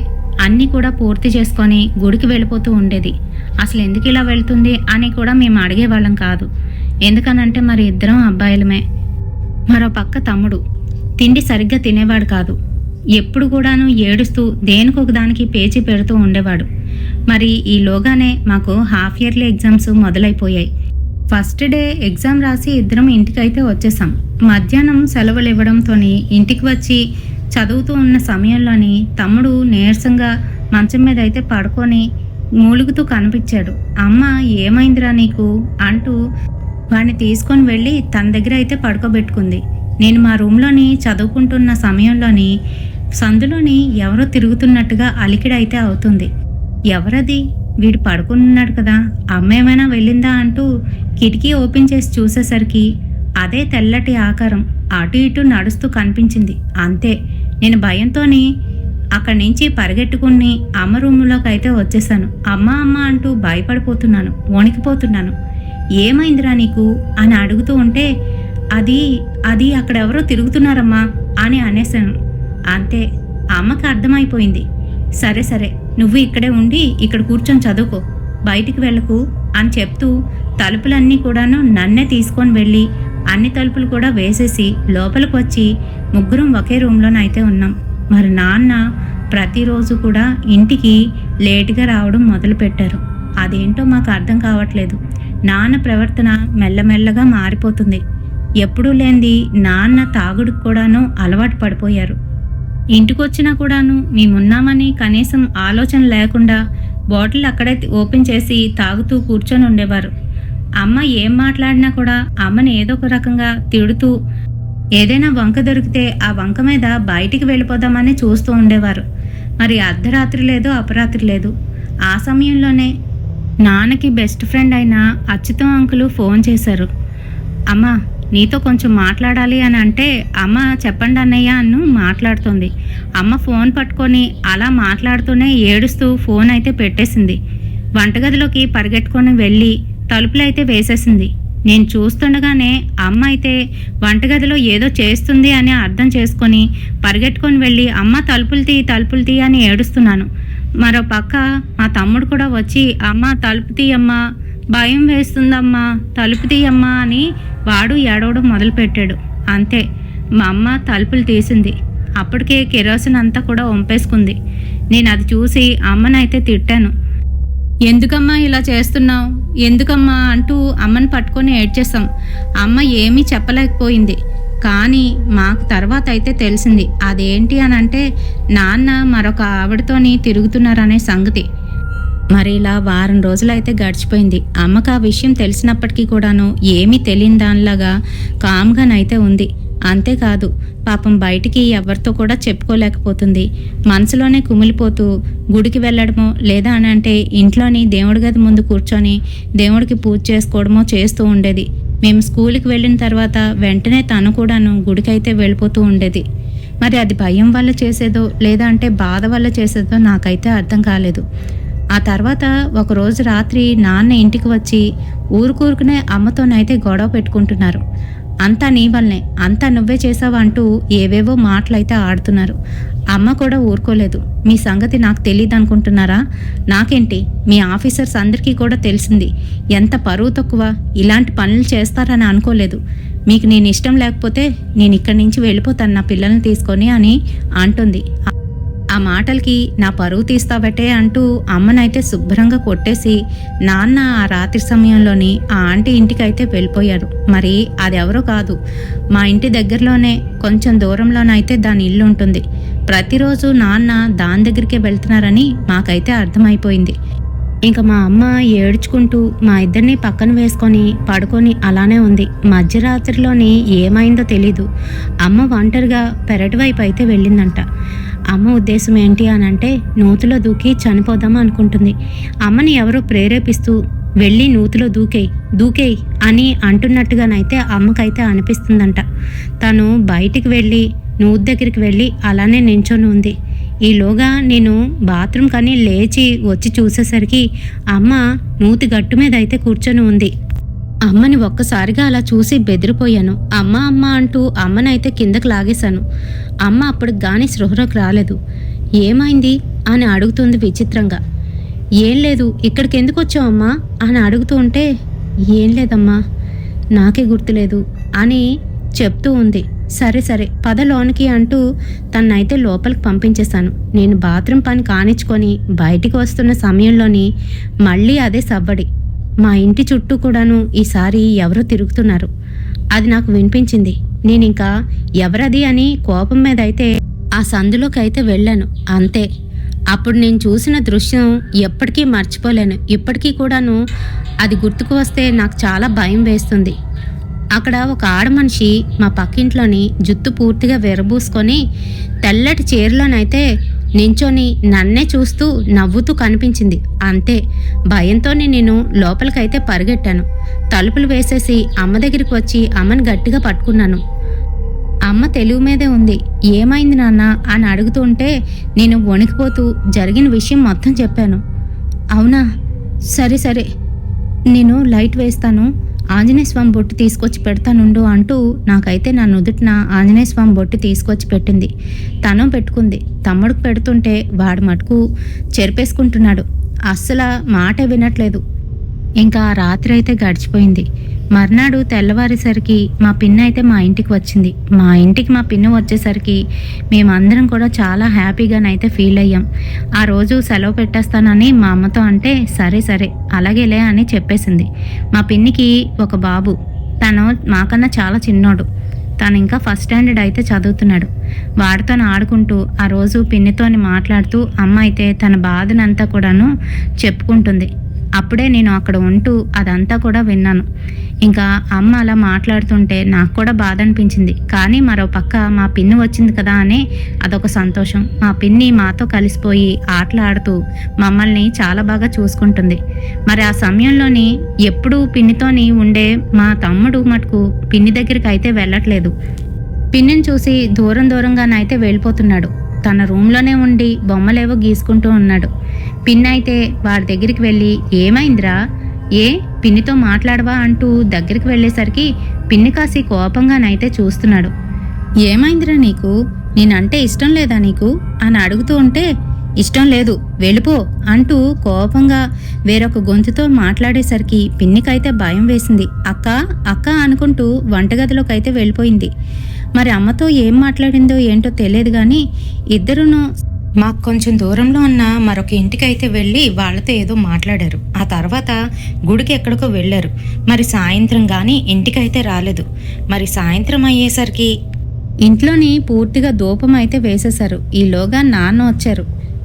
అన్నీ కూడా పూర్తి చేసుకొని గుడికి వెళ్ళిపోతూ ఉండేది. అసలు ఎందుకు ఇలా వెళ్తుంది అని కూడా మేము అడిగేవాళ్ళం కాదు. ఎందుకనంటే మరి ఇద్దరం అబ్బాయిలమే. మరో పక్క తమ్ముడు తిండి సరిగ్గా తినేవాడు కాదు. ఎప్పుడు కూడాను ఏడుస్తూ దేనికొక దానికి పేచి పెడుతూ ఉండేవాడు. మరి ఈలోగానే మాకు హాఫ్ ఇయర్లీ ఎగ్జామ్స్ మొదలైపోయాయి. ఫస్ట్ డే ఎగ్జామ్ రాసి ఇద్దరం ఇంటికైతే వచ్చేసాం. మధ్యాహ్నం సెలవులు ఇవ్వడంతో ఇంటికి వచ్చి చదువుతూ ఉన్న సమయంలోని తమ్ముడు నీరసంగా మంచం మీద అయితే పడుకొని మూలుగుతూ కనిపించాడు. అమ్మ ఏమైందిరా నీకు అంటూ వాడిని తీసుకొని వెళ్ళి తన దగ్గర అయితే పడుకోబెట్టుకుంది. నేను మా రూమ్లోని చదువుకుంటున్న సమయంలోని సందులోని ఎవరో తిరుగుతున్నట్టుగా అలికిడైతే అవుతుంది. ఎవరది, వీడు పడుకున్నాడు కదా, అమ్మ ఏమైనా వెళ్ళిందా అంటూ కిటికీ ఓపెన్ చేసి చూసేసరికి అదే తెల్లటి ఆకారం అటు ఇటు నడుస్తూ కనిపించింది. అంతే, నేను భయంతోని అక్కడి నుంచి పరిగెట్టుకుని అమ్మ రూములోకి అయితే వచ్చేసాను. అమ్మ అమ్మ అంటూ భయపడిపోతున్నాను, వణికిపోతున్నాను. ఏమైందిరా నీకు అని అడుగుతూ ఉంటే అది అక్కడెవరో తిరుగుతున్నారమ్మా అని అనేసాను. అంతే, అమ్మకి అర్థమైపోయింది. సరే సరే, నువ్వు ఇక్కడే ఉండి ఇక్కడ కూర్చొని చదువుకో, బయటికి వెళ్ళకు అని చెప్తూ తలుపులన్నీ కూడాను నన్నే తీసుకొని వెళ్ళి అన్ని తలుపులు కూడా వేసేసి లోపలికి వచ్చి ముగ్గురం ఒకే రూమ్లోనైతే ఉన్నాం. మరి నాన్న ప్రతిరోజు కూడా ఇంటికి లేటుగా రావడం మొదలుపెట్టారు. అదేంటో మాకు అర్థం కావట్లేదు. నాన్న ప్రవర్తన మెల్లమెల్లగా మారిపోతుంది. ఎప్పుడూ లేనిది నాన్న తాగుడుకు కూడాను అలవాటు పడిపోయారు. ఇంటికొచ్చినా కూడాను మేమున్నామని కనీసం ఆలోచన లేకుండా బాటిల్ అక్కడే ఓపెన్ చేసి తాగుతూ కూర్చొని ఉండేవారు. అమ్మ ఏం మాట్లాడినా కూడా అమ్మని ఏదో ఒక రకంగా తిడుతూ ఏదైనా వంక దొరికితే ఆ వంక మీద బయటికి వెళ్ళిపోదామని చూస్తూ ఉండేవారు. మరి అర్ధరాత్రి లేదు అపరాత్రి లేదు. ఆ సమయంలోనే నాన్నకి బెస్ట్ ఫ్రెండ్ అయిన అచ్యుతం అంకులు ఫోన్ చేశారు. అమ్మ నీతో కొంచెం మాట్లాడాలి అని అంటే, అమ్మ చెప్పండి అన్నయ్య అన్ను మాట్లాడుతుంది. అమ్మ ఫోన్ పట్టుకొని అలా మాట్లాడుతూనే ఏడుస్తూ ఫోన్ అయితే పెట్టేసింది. వంటగదిలోకి పరిగెట్టుకొని వెళ్ళి తలుపులైతే వేసేసింది. నేను చూస్తుండగానే అమ్మ అయితే వంటగదిలో ఏదో చేస్తుంది అని అర్థం చేసుకొని పరిగెట్టుకొని వెళ్ళి అమ్మ తలుపులు తీ అని ఏడుస్తున్నాను. మరో పక్క మా తమ్ముడు కూడా వచ్చి అమ్మ తలుపు తీయమ్మా, భయం వేస్తుందమ్మా, తలుపు తీయమ్మా అని వాడు ఏడవడం మొదలుపెట్టాడు. అంతే, మా అమ్మ తలుపులు తీసింది. అప్పటికే కెరోసిన్ అంతా కూడా వంపేసుకుంది. నేను అది చూసి అమ్మనైతే తిట్టాను. ఎందుకమ్మా ఇలా చేస్తున్నావు, ఎందుకమ్మా అంటూ అమ్మని పట్టుకొని ఏడ్చేసాం. అమ్మ ఏమీ చెప్పలేకపోయింది. కానీ మాకు తర్వాత అయితే తెలిసింది. అదేంటి అని అంటే నాన్న మరొక ఆవిడతోని తిరుగుతున్నారనే సంగతి. మరి ఇలా వారం రోజులైతే గడిచిపోయింది. అమ్మకు ఆ విషయం తెలిసినప్పటికీ కూడాను ఏమీ తెలియని దానిలాగా కామ్గానైతే ఉంది. అంతేకాదు, పాపం బయటికి ఎవరితో కూడా చెప్పుకోలేకపోతుంది. మనసులోనే కుమిలిపోతూ గుడికి వెళ్ళడమో లేదా అని అంటే ఇంట్లోని దేవుడి గది ముందు కూర్చొని దేవుడికి పూజ చేసుకోవడమో చేస్తూ ఉండేది. మేము స్కూల్కి వెళ్ళిన తర్వాత వెంటనే తను కూడాను గుడికైతే వెళ్ళిపోతూ ఉండేది. మరి అది భయం వల్ల చేసేదో లేదా అంటే బాధ వల్ల చేసేదో నాకైతే అర్థం కాలేదు. ఆ తర్వాత ఒకరోజు రాత్రి నాన్న ఇంటికి వచ్చి ఊరుకూరుకునే అమ్మతోనైతే గొడవ పెట్టుకుంటున్నారు. అంతా నీ వల్లనే, అంతా నువ్వే చేసావు అంటూ ఏవేవో మాటలైతే ఆడుతున్నారు. అమ్మ కూడా ఊరుకోలేదు. మీ సంగతి నాకు తెలియదు అనుకుంటున్నారా? నాకేంటి, మీ ఆఫీసర్స్ అందరికీ కూడా తెలిసింది. ఎంత పరువు తక్కువ, ఇలాంటి పనులు చేస్తారని అనుకోలేదు. మీకు నేను ఇష్టం లేకపోతే నేను ఇక్కడి నుంచి వెళ్ళిపోతాను నా పిల్లల్ని తీసుకొని అని అంటుంది. ఆ మాటలకి నా పరువు తీస్తావటే అంటూ అమ్మనైతే శుభ్రంగా కొట్టేసి నాన్న ఆ రాత్రి సమయంలోని ఆ ఆంటీ ఇంటికైతే వెళ్ళిపోయారు. మరి అదెవరో కాదు, మా ఇంటి దగ్గరలోనే కొంచెం దూరంలోనైతే దాని ఇల్లు ఉంటుంది. ప్రతిరోజు నాన్న దాని దగ్గరికే వెళ్తున్నారని మాకైతే అర్థమైపోయింది. ఇంకా మా అమ్మ ఏడ్చుకుంటూ మా ఇద్దరిని పక్కన వేసుకొని పడుకొని అలానే ఉంది. మధ్యరాత్రిలోని ఏమైందో తెలీదు. అమ్మ ఒంటరిగా పెరటి వైపు అయితే వెళ్ళిందంట. అమ్మ ఉద్దేశం ఏంటి అని అంటే నూతిలో దూకి చనిపోదాం అనుకుంటుంది. అమ్మని ఎవరో ప్రేరేపిస్తూ వెళ్ళి నూతిలో దూకేయ్ అని అంటున్నట్టుగానైతే అమ్మకైతే అనిపిస్తుందంట. తను బయటికి వెళ్ళి నూతి దగ్గరికి వెళ్ళి అలానే నించొని ఉంది. ఈలోగా నేను బాత్రూమ్ కానీ లేచి వచ్చి చూసేసరికి అమ్మ నూతి గట్టు మీద అయితే కూర్చొని ఉంది. అమ్మని ఒక్కసారిగా అలా చూసి బెదిరిపోయాను. అమ్మ అమ్మ అంటూ అమ్మనైతే కిందకు లాగేశాను. అమ్మ అప్పటికి గాని స్పృహలోకి రాలేదు. ఏమైంది అని అడుగుతుంది విచిత్రంగా. ఏం లేదు, ఇక్కడికి ఎందుకు వచ్చావు అమ్మా అని అడుగుతూ ఉంటే ఏం లేదమ్మా, నాకే గుర్తులేదు అని చెప్తూ ఉంది. సరే పద లోనికి అంటూ తన్నైతే లోపలికి పంపించేశాను. నేను బాత్రూమ్ పని కానిచ్చుకొని బయటికి వస్తున్న సమయంలోని మళ్ళీ అదే సవ్వడి. మా ఇంటి చుట్టూ కూడాను ఈసారి ఎవరో తిరుగుతున్నారు. అది నాకు వినిపించింది. నేనింకా ఎవరది అని కోపం మీద అయితే ఆ సందులోకి అయితే వెళ్ళాను. అంతే, అప్పుడు నేను చూసిన దృశ్యం ఎప్పటికీ మర్చిపోలేను. ఇప్పటికీ కూడాను అది గుర్తుకు వస్తే నాకు చాలా భయం వేస్తుంది. అక్కడ ఒక ఆడమనిషి మా పక్కింట్లోని జుత్తు పూర్తిగా విరబూసుకొని తెల్లటి చీరలోనైతే నించొని నన్నే చూస్తూ నవ్వుతూ కనిపించింది. అంతే, భయంతోనే నేను లోపలికైతే పరిగెట్టాను. తలుపులు వేసేసి అమ్మ దగ్గరికి వచ్చి అమ్మని గట్టిగా పట్టుకున్నాను. అమ్మ తెలుగు మీదే ఉంది. ఏమైంది నాన్న అని అడుగుతుంటే నేను వణికిపోతూ జరిగిన విషయం మొత్తం చెప్పాను. అవునా, సరే నేను లైట్ వేస్తాను, ఆంజనేయ స్వామి బొట్టు తీసుకొచ్చి పెడతానుండు అంటూ నాకైతే నా నుదుటిన ఆంజనేయ స్వామి బొట్టు తీసుకొచ్చి పెట్టింది. తను పెట్టుకుంది. తమ్ముడికి పెడుతుంటే వాడు మటుకు చెరిపేసుకుంటున్నాడు. అస్సలు మాట వినట్లేదు. ఇంకా రాత్రి అయితే గడిచిపోయింది. మర్నాడు తెల్లవారేసరికి మా పిన్న అయితే మా ఇంటికి వచ్చింది. మా ఇంటికి మా పిన్న వచ్చేసరికి మేమందరం కూడా చాలా హ్యాపీగానైతే ఫీల్ అయ్యాం. ఆ రోజు సెలవు పెట్టేస్తానని మా అమ్మతో అంటే సరే అలాగేలే అని చెప్పేసింది. మా పిన్నికి ఒక బాబు. తను మాకన్నా చాలా చిన్నోడు. తను ఇంకా ఫస్ట్ స్టాండర్డ్ అయితే చదువుతున్నాడు. వాడితో ఆడుకుంటూ ఆ రోజు పిన్నితోని మాట్లాడుతూ అమ్మ అయితే తన బాధనంతా కూడాను చెప్పుకుంటుంది. అప్పుడే నేను అక్కడ ఉంటూ అదంతా కూడా విన్నాను. ఇంకా అమ్మ అలా మాట్లాడుతుంటే నాకు కూడా బాధ అనిపించింది. కానీ మరో పక్క మా పిన్ని వచ్చింది కదా అని అదొక సంతోషం. మా పిన్ని మాతో కలిసిపోయి ఆటలాడుతూ మమ్మల్ని చాలా బాగా చూసుకుంటుంది. మరి ఆ సమయంలోని ఎప్పుడూ పిన్నితోని ఉండే మా తమ్ముడు మటుకు పిన్ని దగ్గరికి అయితే వెళ్ళట్లేదు. పిన్నిని చూసి దూరంగానైతే వెళ్ళిపోతున్నాడు. తన రూమ్లోనే ఉండి బొమ్మలేవో గీసుకుంటూ ఉన్నాడు. పిన్ అయితే వాడి దగ్గరికి వెళ్ళి ఏమైందిరా, ఏ పిన్నితో మాట్లాడవా అంటూ దగ్గరికి వెళ్ళేసరికి పిన్ని కాసి కోపంగానైతే చూస్తున్నాడు. ఏమైందిరా నీకు? నేనంటే ఇష్టం లేదా నీకు అని అడుగుతూ ఉంటే, ఇష్టం లేదు వెళ్ళిపో అంటూ కోపంగా వేరొక గొంతుతో మాట్లాడేసరికి పిన్నికైతే భయం వేసింది. అక్క అక్క అనుకుంటూ వంటగదిలోకైతే వెళ్ళిపోయింది. మరి అమ్మతో ఏం మాట్లాడిందో ఏంటో తెలియదు కానీ ఇద్దరును మాకు కొంచెం దూరంలో ఉన్న మరొక ఇంటికైతే వెళ్ళి వాళ్ళతో ఏదో మాట్లాడారు. ఆ తర్వాత గుడికి ఎక్కడికో వెళ్ళారు. మరి సాయంత్రం కానీ ఇంటికైతే రాలేదు. మరి సాయంత్రం అయ్యేసరికి ఇంట్లోని పూర్తిగా ధూపం అయితే వేసేశారు. ఈలోగా నాన్న వచ్చారు.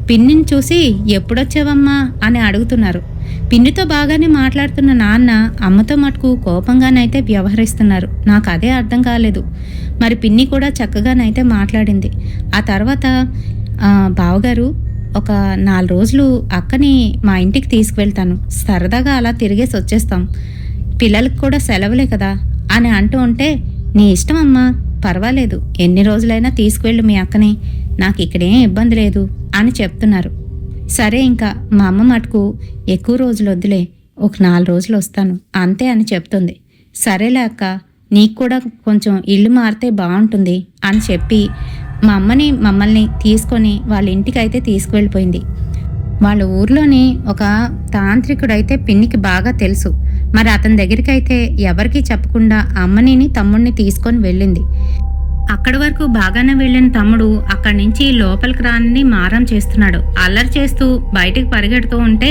పిన్నిని చూసి ఎప్పుడొచ్చావమ్మా అని అడుగుతున్నారు. పిన్నితో బాగానే మాట్లాడుతున్న నాన్న అమ్మతో మటుకు కోపంగానైతే వ్యవహరిస్తున్నారు. నాకు అదే అర్థం కాలేదు. మరి పిన్ని కూడా చక్కగానైతే మాట్లాడింది. ఆ తర్వాత బావగారు ఒక 4 రోజులు అక్కని మా ఇంటికి తీసుకువెళ్తాను, సరదాగా అలా తిరిగేసి వచ్చేస్తాం, పిల్లలకు కూడా సెలవులే కదా అని అంటూ ఉంటే, నీ ఇష్టం అమ్మా, పర్వాలేదు, ఎన్ని రోజులైనా తీసుకువెళ్ళు మీ అక్కని, నాకు ఇక్కడేం ఇబ్బంది లేదు అని చెప్తున్నారు. సరే ఇంకా మా అమ్మ మటుకు ఎక్కువ రోజులు వద్దులే, ఒక 4 రోజులు వస్తాను అంతే అని చెప్తుంది. సరేలే అక్క, నీకు కూడా కొంచెం ఇల్లు మారితే బాగుంటుంది అని చెప్పి మా అమ్మని మమ్మల్ని తీసుకొని వాళ్ళ ఇంటికైతే తీసుకువెళ్ళిపోయింది. వాళ్ళ ఊర్లోని ఒక తాంత్రికుడైతే పిన్నికి బాగా తెలుసు. మరి అతని దగ్గరికి అయితే ఎవరికీ చెప్పకుండా అమ్మనిని తమ్ముడిని తీసుకొని వెళ్ళింది. అక్కడి వరకు బాగానే వెళ్ళిన తమ్ముడు అక్కడి నుంచి లోపలికి రాని మారం చేస్తున్నాడు. అల్లరి చేస్తూ బయటికి పరిగెడుతూ ఉంటే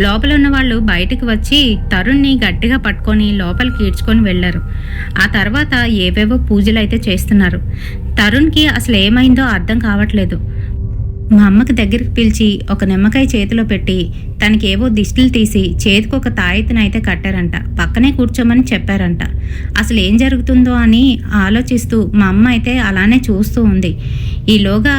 లోపల ఉన్న వాళ్ళు బయటికి వచ్చి తరుణ్ని గట్టిగా పట్టుకొని లోపలికి ఈడ్చుకొని వెళ్లారు. ఆ తర్వాత ఏవేవో పూజలు అయితే చేస్తున్నారు. తరుణ్కి అసలు ఏమైందో అర్థం కావట్లేదు. మా అమ్మకి దగ్గరికి పిలిచి ఒక నిమ్మకాయ చేతిలో పెట్టి తనకి ఏవో దిష్టిలు తీసి చేతికి ఒక తాయెత్తునైతే కట్టారంట. పక్కనే కూర్చోమని చెప్పారంట. అసలు ఏం జరుగుతుందో అని ఆలోచిస్తూ మా అమ్మ అయితే అలానే చూస్తూ ఉంది. ఈలోగా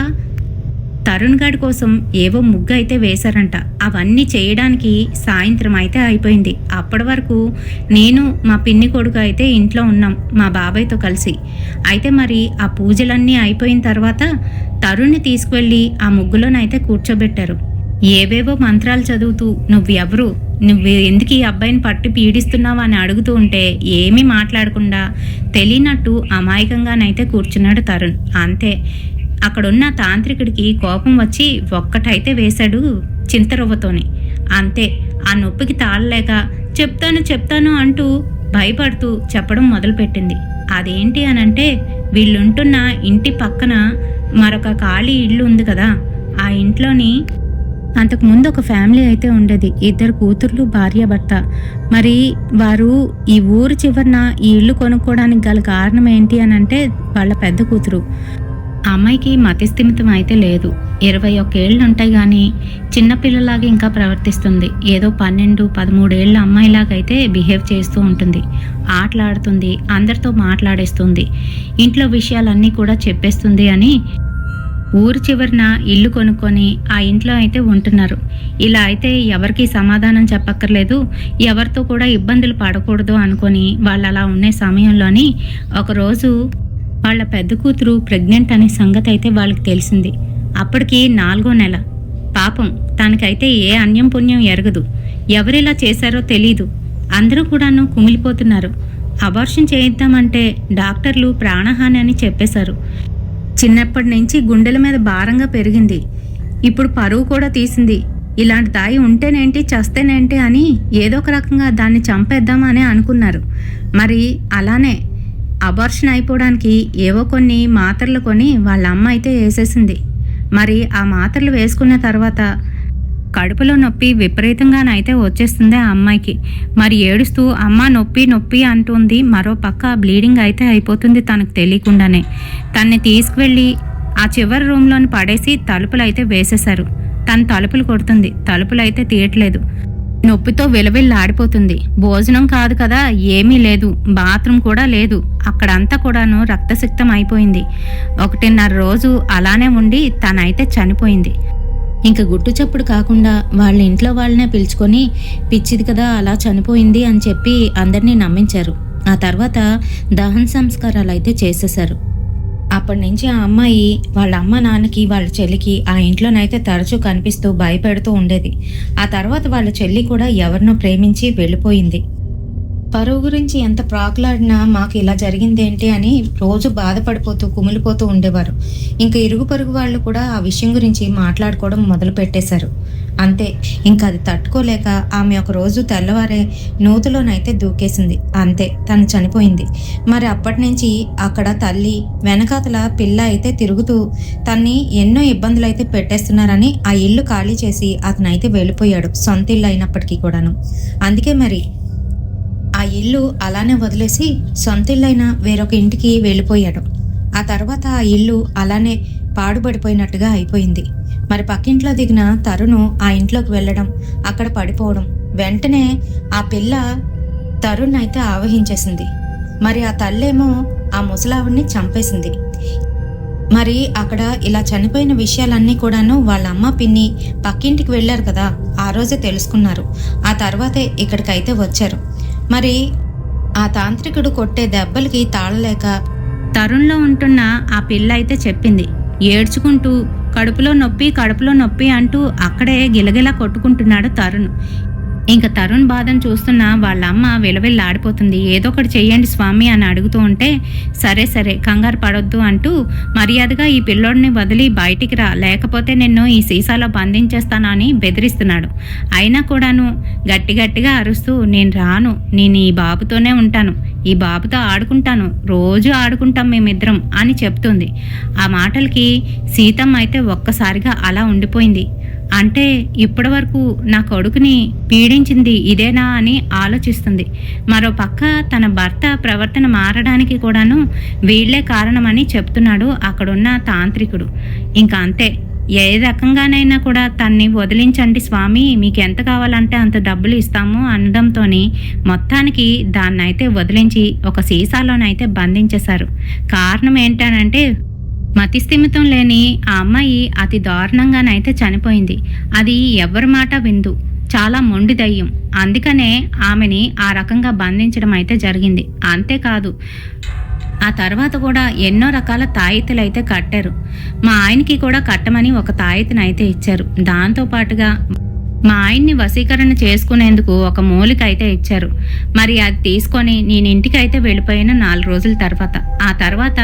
తరుణ్ గాడి కోసం ఏవో ముగ్గు అయితే వేశారంట. అవన్నీ చేయడానికి సాయంత్రం అయితే అయిపోయింది. అప్పటి వరకు నేను మా పిన్ని కొడుకు అయితే ఇంట్లో ఉన్నాం మా బాబాయ్తో కలిసి. అయితే మరి ఆ పూజలన్నీ అయిపోయిన తర్వాత తరుణ్ని తీసుకువెళ్ళి ఆ ముగ్గులోనైతే కూర్చోబెట్టారు. ఏవేవో మంత్రాలు చదువుతూ నువ్వు ఎందుకు ఈ అబ్బాయిని పట్టి పీడిస్తున్నావు అని అడుగుతూ ఉంటే ఏమీ మాట్లాడకుండా తెలియనట్టు అమాయకంగానైతే కూర్చున్నాడు తరుణ్. అంతే, అక్కడున్న తాంత్రికుడికి కోపం వచ్చి ఒక్కటైతే వేశాడు చింతరవ్వతోని. అంతే, ఆ నొప్పికి తాళలేక చెప్తాను అంటూ భయపడుతూ చెప్పడం మొదలుపెట్టింది. అదేంటి అనంటే, వీళ్ళుంటున్న ఇంటి పక్కన మరొక ఖాళీ ఇల్లు ఉంది కదా, ఆ ఇంట్లోని అంతకుముందు ఒక ఫ్యామిలీ అయితే ఉండేది. 2 కూతుర్లు భార్య భర్త. మరి వారు ఈ ఊరు చివరన ఈ ఇల్లు కొనుక్కోవడానికి గల కారణం ఏంటి అనంటే, వాళ్ళ పెద్ద కూతురు ఆ అమ్మాయికి మతిస్థిమితం అయితే లేదు. 21 ఏళ్ళు ఉంటాయి కానీ చిన్నపిల్లలాగా ఇంకా ప్రవర్తిస్తుంది. ఏదో 12-13 ఏళ్ళ అమ్మాయిలాగైతే బిహేవ్ చేస్తూ ఉంటుంది. ఆటలాడుతుంది, అందరితో మాట్లాడేస్తుంది, ఇంట్లో విషయాలన్నీ కూడా చెప్పేస్తుంది అని ఊరు చివరన ఇల్లు కొనుక్కొని ఆ ఇంట్లో అయితే ఉంటున్నారు. ఇలా అయితే ఎవరికి సమాధానం చెప్పక్కర్లేదు, ఎవరితో కూడా ఇబ్బందులు పడకూడదు అనుకొని వాళ్ళు అలా ఉండే సమయంలోని ఒకరోజు వాళ్ళ పెద్ద కూతురు ప్రెగ్నెంట్ అనే సంగతి అయితే వాళ్ళకి తెలిసింది. అప్పటికి 4వ నెల. పాపం తనకైతే ఏ అన్యం పుణ్యం ఎరగదు. ఎవరిలా చేశారో తెలీదు. అందరూ కూడాను కుమిలిపోతున్నారు. అబార్షన్ చేయిద్దామంటే డాక్టర్లు ప్రాణహాని అని చెప్పేశారు. చిన్నప్పటి నుంచి గుండెల మీద భారంగా పెరిగింది. ఇప్పుడు పరువు కూడా తీసింది. ఇలాంటి దాయి ఉంటేనేంటి చస్తేనేంటి అని ఏదో ఒక రకంగా దాన్ని చంపేద్దామని అనుకున్నారు. మరి అలానే అబార్షన్ అయిపోవడానికి ఏవో కొన్ని మాత్రలు కొని వాళ్ళ అమ్మ అయితే వేసేసింది. మరి ఆ మాత్రలు వేసుకున్న తర్వాత కడుపులో నొప్పి విపరీతంగానైతే వచ్చేస్తుంది ఆ అమ్మాయికి. మరి ఏడుస్తూ అమ్మ నొప్పి నొప్పి అంటుంది. మరో పక్క బ్లీడింగ్ అయితే అయిపోతుంది తనకు తెలియకుండానే. తన్ని తీసుకువెళ్ళి ఆ చివరి రూమ్లోని పడేసి తలుపులు అయితే వేసేశారు. తను తలుపులు కొడుతుంది, తలుపులు అయితే తీయట్లేదు. నొప్పితో విలవిల్లాడిపోతుంది. భోజనం కాదు కదా, ఏమీ లేదు, బాత్రూమ్ కూడా లేదు. అక్కడంతా కూడాను రక్తసిక్తం అయిపోయింది. 1.5 రోజు అలానే ఉండి తనైతే చనిపోయింది. ఇంక గుట్టు చప్పుడు కాకుండా వాళ్ళ ఇంట్లో వాళ్ళనే పిలుచుకొని పిచ్చిది కదా అలా చనిపోయింది అని చెప్పి అందరినీ నమ్మించారు. ఆ తర్వాత దహన సంస్కారాలు అయితే చేసేశారు. అప్పటి నుంచి ఆ అమ్మాయి వాళ్ళ అమ్మ నాన్నకి వాళ్ళ చెల్లికి ఆ ఇంట్లోనైతే తరచూ కనిపిస్తూ భయపెడుతూ ఉండేది. ఆ తర్వాత వాళ్ళ చెల్లి కూడా ఎవరినో ప్రేమించి వెళ్ళిపోయింది. పరువు గురించి ఎంత ప్రాకులాడినా మాకు ఇలా జరిగిందేంటి అని రోజు బాధపడిపోతూ కుమిలిపోతూ ఉండేవారు. ఇంకా ఇరుగు పొరుగు వాళ్ళు కూడా ఆ విషయం గురించి మాట్లాడుకోవడం మొదలు పెట్టేశారు. అంతే, ఇంకా అది తట్టుకోలేక ఆమె ఒక రోజు తెల్లవారే నూతిలోనైతే దూకేసింది. అంతే, తను చనిపోయింది. మరి అప్పటి నుంచి అక్కడ తల్లి వెనకాతల పిల్ల అయితే తిరుగుతూ తన్ని ఎన్నో ఇబ్బందులు అయితే పెట్టేస్తున్నారని ఆ ఇల్లు ఖాళీ చేసి అతనైతే వెళ్ళిపోయాడు, సొంత ఇల్లు అయినప్పటికీ కూడాను. అందుకే మరి ఆ ఇల్లు అలానే వదిలేసి సొంత ఇల్లైన వేరొక ఇంటికి వెళ్ళిపోయాడు. ఆ తర్వాత ఆ ఇల్లు అలానే పాడుబడిపోయినట్టుగా అయిపోయింది. మరి పక్కింట్లో దిగిన తరుణ్ ఆ ఇంట్లోకి వెళ్ళడం, అక్కడ పడిపోవడం, వెంటనే ఆ పిల్ల తరుణ్ అయితే ఆవహించేసింది. మరి ఆ తల్లేమో ఆ ముసలావిడిని చంపేసింది. మరి అక్కడ ఇలా చనిపోయిన విషయాలన్నీ కూడాను వాళ్ళ అమ్మ పిన్ని పక్కింటికి వెళ్ళారు కదా, ఆ రోజే తెలుసుకున్నారు. ఆ తర్వాతే ఇక్కడికైతే వచ్చారు. మరి ఆ తాంత్రికుడు కొట్టే దెబ్బలకి తాళలేక తరుణ్లో ఉంటున్న ఆ పిల్ల అయితే చెప్పింది. ఏడ్చుకుంటూ కడుపులో నొప్పి అంటూ అక్కడే గిలగిలా కొట్టుకుంటున్నాడు తరుణ్. ఇంకా తరుణ్ బాధను చూస్తున్న వాళ్ళ అమ్మ విలవిల్లాడిపోతుంది. ఏదో ఒకటి చెయ్యండి స్వామి అని అడుగుతూ ఉంటే, సరే కంగారు పడొద్దు అంటూ మర్యాదగా ఈ పిల్లోడిని వదిలి బయటికి రా, లేకపోతే నిన్ను ఈ సీసాలో బంధించేస్తాను అని బెదిరిస్తున్నాడు. అయినా కూడాను గట్టిగా అరుస్తూ, నేను రాను, నేను ఈ బాబుతోనే ఉంటాను, ఈ బాబుతో ఆడుకుంటాను, రోజు ఆడుకుంటాం మేమిద్దరం అని చెప్తుంది. ఆ మాటలకి సీతమ్మ అయితే ఒక్కసారిగా అలా ఉండిపోయింది. అంటే ఇప్పటి వరకు నా కొడుకుని పీడించింది ఇదేనా అని ఆలోచిస్తుంది. మరో పక్క తన భర్త ప్రవర్తన మారడానికి కూడాను వీళ్లే కారణమని చెప్తున్నాడు అక్కడున్న తాంత్రికుడు. ఇంకా అంతే, ఏ రకంగానైనా కూడా తన్ని వదిలించండి స్వామి, మీకు ఎంత కావాలంటే అంత డబ్బులు ఇస్తాము అనడంతో మొత్తానికి దాన్నైతే వదిలించి ఒక సీసాలోనైతే బంధించేశారు. కారణం ఏంటనంటే, మతిస్థిమితం లేని ఆ అమ్మాయి అతి దారుణంగానైతే చనిపోయింది. అది ఎవరి మాట విందు, చాలా మొండి దయ్యం. అందుకనే ఆమెని ఆ రకంగా బంధించడం అయితే జరిగింది. అంతేకాదు, ఆ తర్వాత కూడా ఎన్నో రకాల తాయితులు అయితే కట్టారు. మా ఆయనకి కూడా కట్టమని ఒక తాయితును అయితే ఇచ్చారు. దాంతోపాటుగా మా ఆయన్ని వశీకరణ చేసుకునేందుకు ఒక మూలిక అయితే ఇచ్చారు. మరి అది తీసుకొని నేను ఇంటికి అయితే వెళ్ళిపోయిన 4 రోజుల తర్వాత, ఆ తర్వాత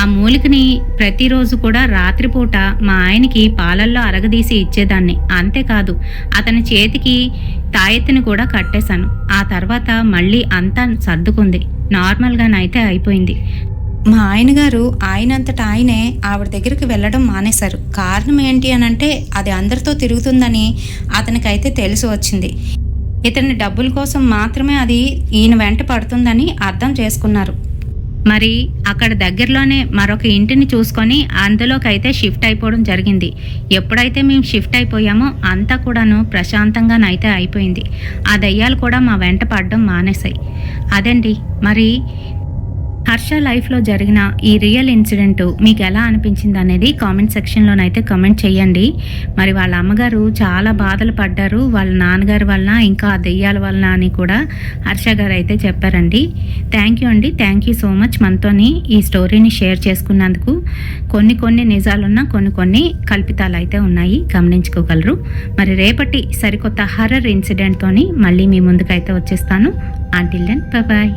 ఆ మూలికని ప్రతిరోజు కూడా రాత్రిపూట మా ఆయనకి పాలల్లో అరగదీసి ఇచ్చేదాన్ని. అంతేకాదు, అతని చేతికి తాయెత్తుని కూడా కట్టేశాను. ఆ తర్వాత మళ్ళీ అంతా సర్దుకుంది, నార్మల్గానైతే అయిపోయింది. మా ఆయన గారు ఆయనంతటా ఆయనే ఆవిడ దగ్గరికి వెళ్ళడం మానేశారు. కారణం ఏంటి అనంటే, అది అందరితో తిరుగుతుందని అతనికైతే తెలిసి వచ్చింది. ఇతని డబ్బుల కోసం మాత్రమే అది ఈయన వెంట పడుతుందని అర్థం చేసుకున్నారు. మరి అక్కడ దగ్గరలోనే మరొక ఇంటిని చూసుకొని అందులోకైతే షిఫ్ట్ అయిపోవడం జరిగింది. ఎప్పుడైతే మేము షిఫ్ట్ అయిపోయామో అంతా కూడాను ప్రశాంతంగానైతే అయిపోయింది. ఆ దయ్యాలు కూడా మా వెంట పడడం మానేశాయి. అదండి మరి హర్ష లైఫ్లో జరిగిన ఈ రియల్ ఇన్సిడెంట్ మీకు ఎలా అనిపించింది అనేది కామెంట్ సెక్షన్లోనైతే కామెంట్ చేయండి. మరి వాళ్ళ అమ్మగారు చాలా బాధలు పడ్డారు వాళ్ళ నాన్నగారి వలన, ఇంకా దెయ్యాల వలన అని కూడా హర్ష గారు అయితే చెప్పారండి. థ్యాంక్ యూ అండి, థ్యాంక్ యూ సో మచ్ మనతోని ఈ స్టోరీని షేర్ చేసుకున్నందుకు. కొన్ని నిజాలున్నా కొన్ని కల్పితాలు అయితే ఉన్నాయి, గమనించుకోగలరు. మరి రేపటి సరికొత్త హర్రర్ ఇన్సిడెంట్తోని మళ్ళీ మీ ముందుకైతే వచ్చేస్తాను. Until then bye.